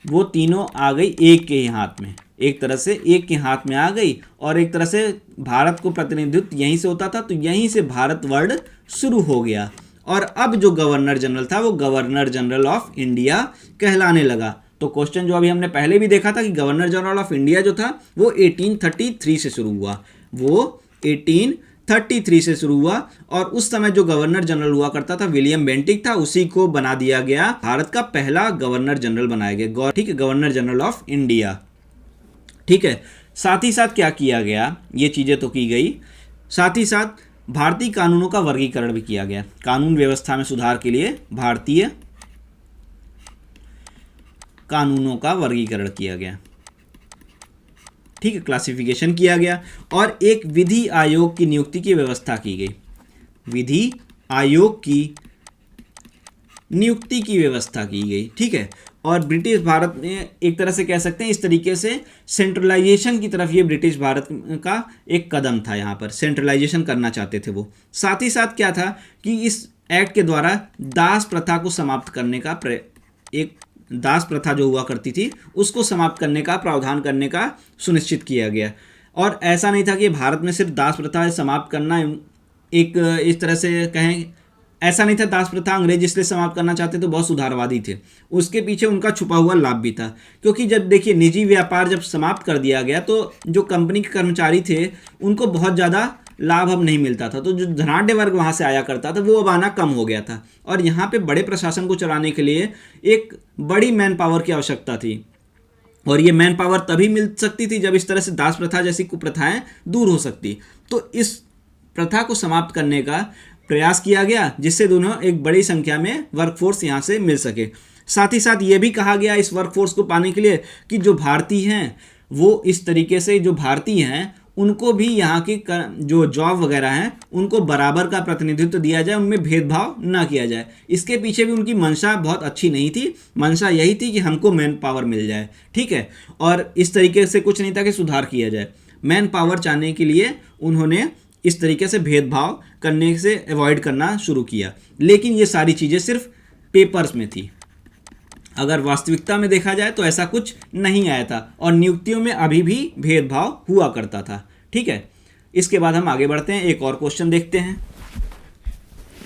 वो तीनों आ गई एक के हाथ में, एक तरह से एक के हाथ में आ गई। और एक तरह से भारत को प्रतिनिधित्व यहीं से होता था, तो यहीं से भारत वर्ड शुरू हो गया। और अब जो गवर्नर जनरल था वो गवर्नर जनरल ऑफ इंडिया कहलाने लगा। तो क्वेश्चन जो अभी हमने पहले भी देखा था कि गवर्नर जनरल ऑफ इंडिया जो था वो 1833 से शुरू हुआ, वो 1833 से शुरू हुआ। और उस समय जो गवर्नर जनरल हुआ करता था विलियम बेंटिक था, उसी को बना दिया गया, भारत का पहला गवर्नर जनरल बनाया गया, ठीक है, गवर्नर जनरल ऑफ इंडिया, ठीक है। साथ ही साथ क्या किया गया, ये चीजें तो की गई, साथ ही साथ भारतीय कानूनों का वर्गीकरण भी किया गया। कानून व्यवस्था में सुधार के लिए भारतीय कानूनों का वर्गीकरण किया गया, ठीक है, क्लासिफिकेशन किया गया। और एक विधि आयोग की नियुक्ति की व्यवस्था की गई, विधि आयोग की नियुक्ति की व्यवस्था की गई, ठीक है। और ब्रिटिश भारत में एक तरह से कह सकते हैं इस तरीके से सेंट्रलाइजेशन की तरफ ये ब्रिटिश भारत का एक कदम था, यहाँ पर सेंट्रलाइजेशन करना चाहते थे वो। साथ ही साथ क्या था कि इस एक्ट के द्वारा दास प्रथा को समाप्त करने का एक दास प्रथा जो हुआ करती थी उसको समाप्त करने का प्रावधान करने का सुनिश्चित किया गया। और ऐसा नहीं था कि भारत में सिर्फ दास प्रथा समाप्त करना, एक इस तरह से कहें, ऐसा नहीं था दास प्रथा अंग्रेज इसलिए समाप्त करना चाहते तो बहुत सुधारवादी थे, उसके पीछे उनका छुपा हुआ लाभ भी था। क्योंकि जब देखिए निजी व्यापार जब समाप्त कर दिया गया तो जो कंपनी के कर्मचारी थे उनको बहुत ज़्यादा लाभ अब नहीं मिलता था, तो जो धनाढ़ वर्ग वहाँ से आया करता था वो अब आना कम हो गया था। और यहाँ पे बड़े प्रशासन को चलाने के लिए एक बड़ी मैन पावर की आवश्यकता थी, और ये मैन पावर तभी मिल सकती थी जब इस तरह से दास प्रथा जैसी कुप्रथाएं दूर हो सकती। तो इस प्रथा को समाप्त करने का प्रयास किया गया जिससे दोनों एक बड़ी संख्या में वर्कफोर्स यहाँ से मिल सके। साथ ही साथ ये भी कहा गया इस वर्कफोर्स को पाने के लिए कि जो भारतीय हैं वो इस तरीके से, जो भारतीय हैं उनको भी यहाँ की जो जॉब वगैरह हैं उनको बराबर का प्रतिनिधित्व दिया जाए, उनमें भेदभाव ना किया जाए। इसके पीछे भी उनकी मंशा बहुत अच्छी नहीं थी, मंशा यही थी कि हमको मैन पावर मिल जाए, ठीक है। और इस तरीके से कुछ नहीं था कि सुधार किया जाए। मैन पावर चाहने के लिए उन्होंने इस तरीके से भेदभाव करने से अवॉइड करना शुरू किया। लेकिन ये सारी चीज़ें सिर्फ पेपर्स में थी, अगर वास्तविकता में देखा जाए तो ऐसा कुछ नहीं आया था और नियुक्तियों में अभी भी भेदभाव हुआ करता था, ठीक है। इसके बाद हम आगे बढ़ते हैं, एक और क्वेश्चन देखते हैं।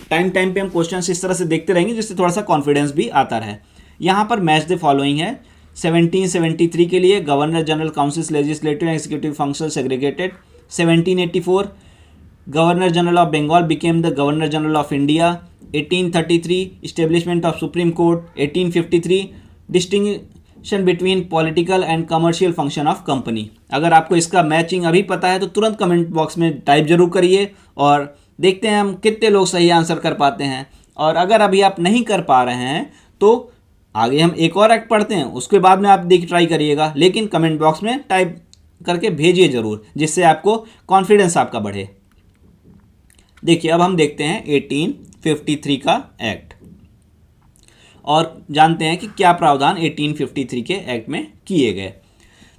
टाइम पे हम क्वेश्चन इस तरह से देखते रहेंगे जिससे थोड़ा सा कॉन्फिडेंस भी आता रहे। यहाँ पर मैच द फॉलोइंग है। 1773 के लिए governor general councils legislative and executive function segregated. 1784 governor general of Bengal became the governor general of India. 1833 establishment of supreme court. 1853 distinction between political and commercial function of company. अगर आपको इसका matching अभी पता है तो तुरंत कमेंट बॉक्स में type जरूर करिए और देखते हैं हम कितने लोग सही आंसर कर पाते हैं। और अगर अभी आप नहीं कर पा रहे हैं तो आगे हम एक और एक्ट पढ़ते हैं, उसके बाद में आप देख ट्राई करिएगा, लेकिन कमेंट बॉक्स में टाइप करके भेजिए ज़रूर, जिससे आपको कॉन्फिडेंस आपका बढ़े। देखिए अब हम देखते हैं 1853 का एक्ट और जानते हैं कि क्या प्रावधान 1853 के एक्ट में किए गए।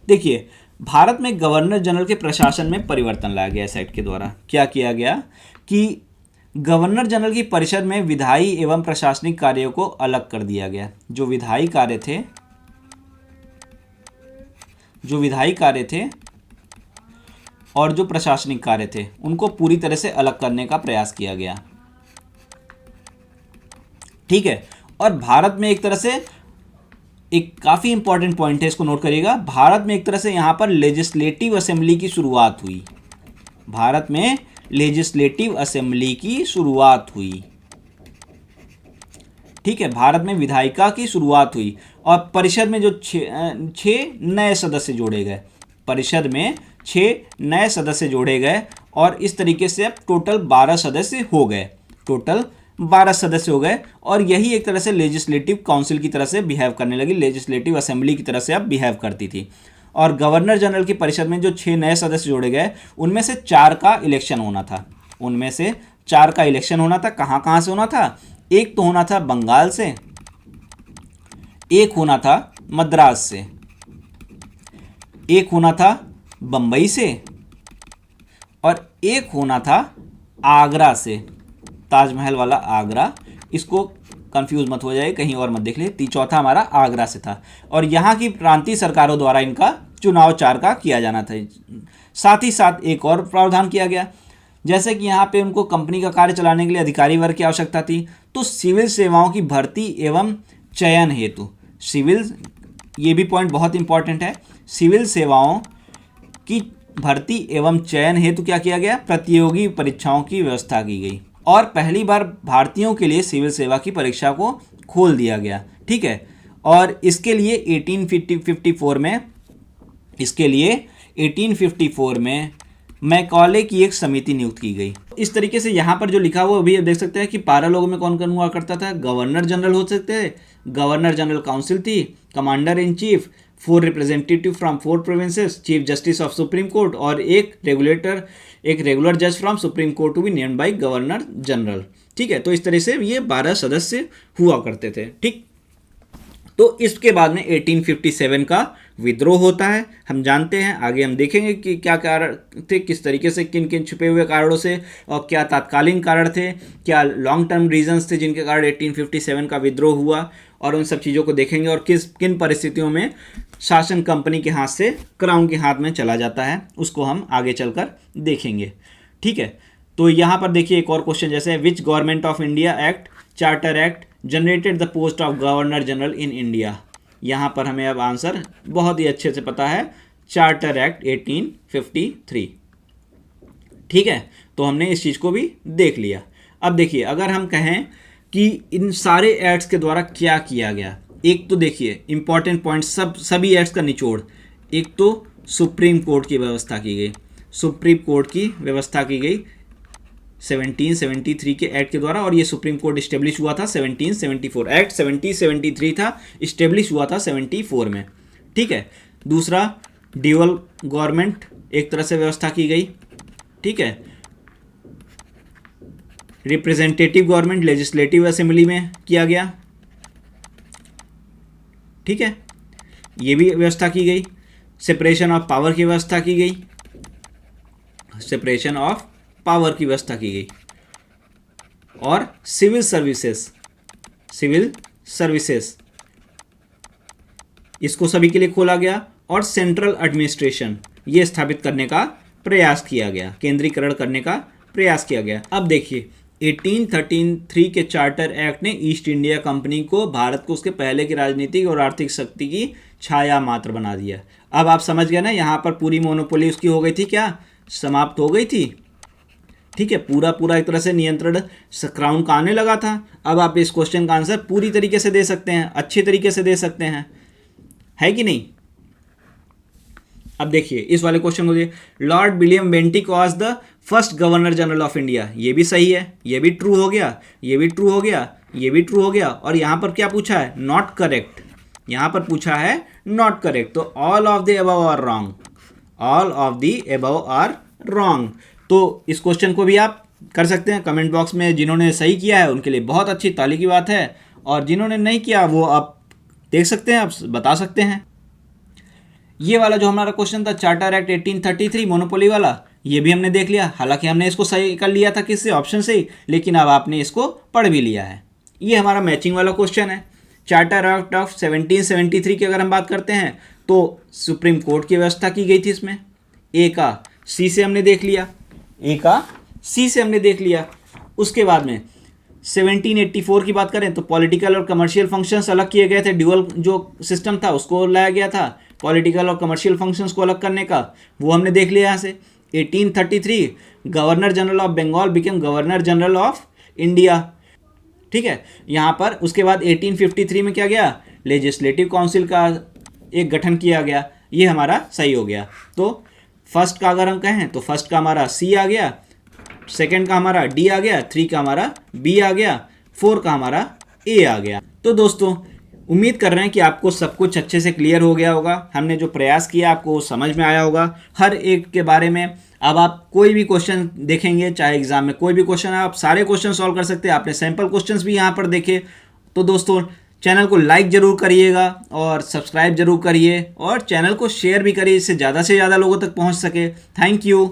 देखिए भारत में गवर्नर जनरल के प्रशासन में परिवर्तन लाया गया इस एक्ट के द्वारा। क्या किया गया कि गवर्नर जनरल की परिषद में विधायी एवं प्रशासनिक कार्यों को अलग कर दिया गया। जो विधायी कार्य थे और जो प्रशासनिक कार्य थे उनको पूरी तरह से अलग करने का प्रयास किया गया, ठीक है। और भारत में एक तरह से एक काफ़ी इंपॉर्टेंट पॉइंट है, इसको नोट करिएगा। भारत में एक तरह से यहाँ पर लेजिस्लेटिव असेंबली की शुरुआत हुई। भारत में लेजिस्लेटिव असेंबली की शुरुआत हुई, ठीक है। भारत में विधायिका की शुरुआत हुई और परिषद में जो छः नए सदस्य जोड़े गए, परिषद में 6 नए सदस्य जोड़े गए और इस तरीके से अब टोटल 12 सदस्य हो गए। और यही एक तरह से लेजिस्लेटिव काउंसिल की तरह से बिहेव करने लगी, लेजिस्लेटिव असेंबली की तरह से अब बिहेव करती थी। और गवर्नर जनरल की परिषद में जो 6 नए सदस्य जोड़े गए उनमें से 4 का इलेक्शन होना था। कहाँ से होना था? एक तो होना था बंगाल से, एक होना था मद्रास से, एक होना था बम्बई से और एक होना था आगरा से, ताजमहल वाला आगरा। इसको कंफ्यूज मत हो जाए, कहीं और मत देख ले। चौथा हमारा आगरा से था और यहाँ की प्रांतीय सरकारों द्वारा इनका चुनाव 4 का किया जाना था। साथ ही साथ एक और प्रावधान किया गया, जैसे कि यहाँ पे उनको कंपनी का कार्य चलाने के लिए अधिकारी वर्ग की आवश्यकता थी, तो सिविल सेवाओं की भर्ती एवं चयन हेतु ये भी पॉइंट बहुत इंपॉर्टेंट है, सिविल सेवाओं की भर्ती एवं चयन हेतु क्या किया गया? प्रतियोगी परीक्षाओं की व्यवस्था की गई और पहली बार भारतीयों के लिए सिविल सेवा की परीक्षा को खोल दिया गया, ठीक है। और इसके लिए 1854 में मैकॉले की एक समिति नियुक्त की गई। इस तरीके से यहाँ पर जो लिखा हुआ अभी देख सकते हैं कि 12 लोगों में कौन कौन हुआ करता था। गवर्नर जनरल हो सकते हैं, गवर्नर जनरल काउंसिल थी, commander in chief, 4 representative from 4 provinces, chief justice of supreme court और एक रेगुलर जज from supreme court to be named by governor general, ठीक है। तो इस तरह से ये 12 सदस्य हुआ करते थे, ठीक। तो इसके बाद में 1857 का विद्रोह होता है। हम जानते हैं, आगे हम देखेंगे कि क्या कारण थे, किस तरीके से, किन किन छुपे हुए कारणों से और क्या तात्कालिक कारण थे, क्या लॉन्ग टर्म रीजंस थे जिनके कारण 1857 का विद्रोह हुआ, और उन सब चीज़ों को देखेंगे और किन परिस्थितियों में शासन कंपनी के हाथ से क्राउन के हाथ में चला जाता है, उसको हम आगे चलकर देखेंगे, ठीक है। तो यहाँ पर देखिए एक और क्वेश्चन, जैसे which government of India act, charter act generated the post of governor general in India. यहाँ पर हमें अब आंसर बहुत ही अच्छे से पता है, चार्टर एक्ट 1853, ठीक है। तो हमने इस चीज़ को भी देख लिया। अब देखिए अगर हम कहें कि इन सारे एक्ट्स के द्वारा क्या किया गया, एक तो देखिए इंपॉर्टेंट पॉइंट, सभी एक्ट्स का निचोड़, एक तो सुप्रीम कोर्ट की व्यवस्था की गई, सुप्रीम कोर्ट की व्यवस्था की गई 1773 के एक्ट के द्वारा, और ये सुप्रीम कोर्ट इस्टेब्लिश हुआ था 1774। एक्ट 1773 था, इस्टेब्लिश हुआ था 74 में। ठीक है। दूसरा, ड्यूअल गवर्नमेंट एक तरह से व्यवस्था की गई। ठीक है। रिप्रेजेंटेटिव गवर्नमेंट लेजिस्लेटिव असेंबली में किया गया। ठीक है, ये भी व्यवस्था की गई। सेपरेशन ऑफ पावर की व्यवस्था की गई। सेपरेशन ऑफ पावर की व्यवस्था की गई। और सिविल सर्विसेज इसको सभी के लिए खोला गया। और सेंट्रल एडमिनिस्ट्रेशन ये स्थापित करने का प्रयास किया गया, केंद्रीकरण करने का प्रयास किया गया। अब देखिए, 1833 के चार्टर एक्ट ने ईस्ट इंडिया कंपनी को भारत को उसके पहले की राजनीतिक और आर्थिक शक्ति की छाया मात्र बना दिया। अब आप समझ गए ना, यहाँ पर पूरी मोनोपोली उसकी हो गई थी, क्या समाप्त हो गई थी। ठीक है, पूरा एक तरह से नियंत्रण क्राउन का आने लगा था। अब आप इस क्वेश्चन का आंसर पूरी तरीके से दे सकते हैं, अच्छे तरीके से दे सकते हैं, है कि नहीं। अब देखिए इस वाले क्वेश्चन को, Lord William Bentinck was the first governor general of India. ये भी सही है, ये भी ट्रू हो गया, ये भी ट्रू हो गया, ये भी ट्रू हो गया। और यहाँ पर क्या पूछा है, नॉट करेक्ट। यहाँ पर पूछा है नॉट करेक्ट, तो all of the above are wrong, all of the above are wrong. तो इस क्वेश्चन को भी आप कर सकते हैं कमेंट बॉक्स में। जिन्होंने सही किया है उनके लिए बहुत अच्छी ताली की बात है, और जिन्होंने नहीं किया वो आप देख सकते हैं, आप बता सकते हैं। ये वाला जो हमारा क्वेश्चन था चार्टर एक्ट 1833 मोनोपोली वाला, ये भी हमने देख लिया। हालांकि हमने इसको सही कर लिया था किससे, ऑप्शन से ही, लेकिन अब आपने इसको पढ़ भी लिया है। ये हमारा मैचिंग वाला क्वेश्चन है। चार्टर एक्ट ऑफ 1773 की अगर हम बात करते हैं तो सुप्रीम कोर्ट की व्यवस्था की गई थी इसमें। ए का सी से हमने देख लिया, ए का सी से हमने देख लिया। उसके बाद में 1784 की बात करें तो पॉलिटिकल और कमर्शियल फंक्शंस अलग किए गए थे। ड्यूअल जो सिस्टम था उसको लाया गया था, पॉलिटिकल और कमर्शियल फंक्शंस को अलग करने का, वो हमने देख लिया यहाँ से। 1833 governor general of Bengal became governor general of India. ठीक है, यहाँ पर उसके बाद 1853 में क्या गया, लेजिस्लेटिव काउंसिल का एक गठन किया गया। ये हमारा सही हो गया। तो फर्स्ट का अगर हम कहें तो फर्स्ट का हमारा सी आ गया, सेकंड का हमारा डी आ गया, 3 का हमारा बी आ गया, 4 का हमारा ए आ गया। तो दोस्तों उम्मीद कर रहे हैं कि आपको सब कुछ अच्छे से क्लियर हो गया होगा। हमने जो प्रयास किया आपको समझ में आया होगा हर एक के बारे में। अब आप कोई भी क्वेश्चन देखेंगे, चाहे एग्जाम में कोई भी क्वेश्चन है, आप सारे क्वेश्चन सॉल्व कर सकते हैं। आपने सैम्पल क्वेश्चंस भी यहाँ पर देखे। तो दोस्तों चैनल को लाइक ज़रूर करिएगा और सब्सक्राइब जरूर करिए, और चैनल को शेयर भी करिए, इससे ज़्यादा से ज़्यादा लोगों तक पहुँच सके। Thank you.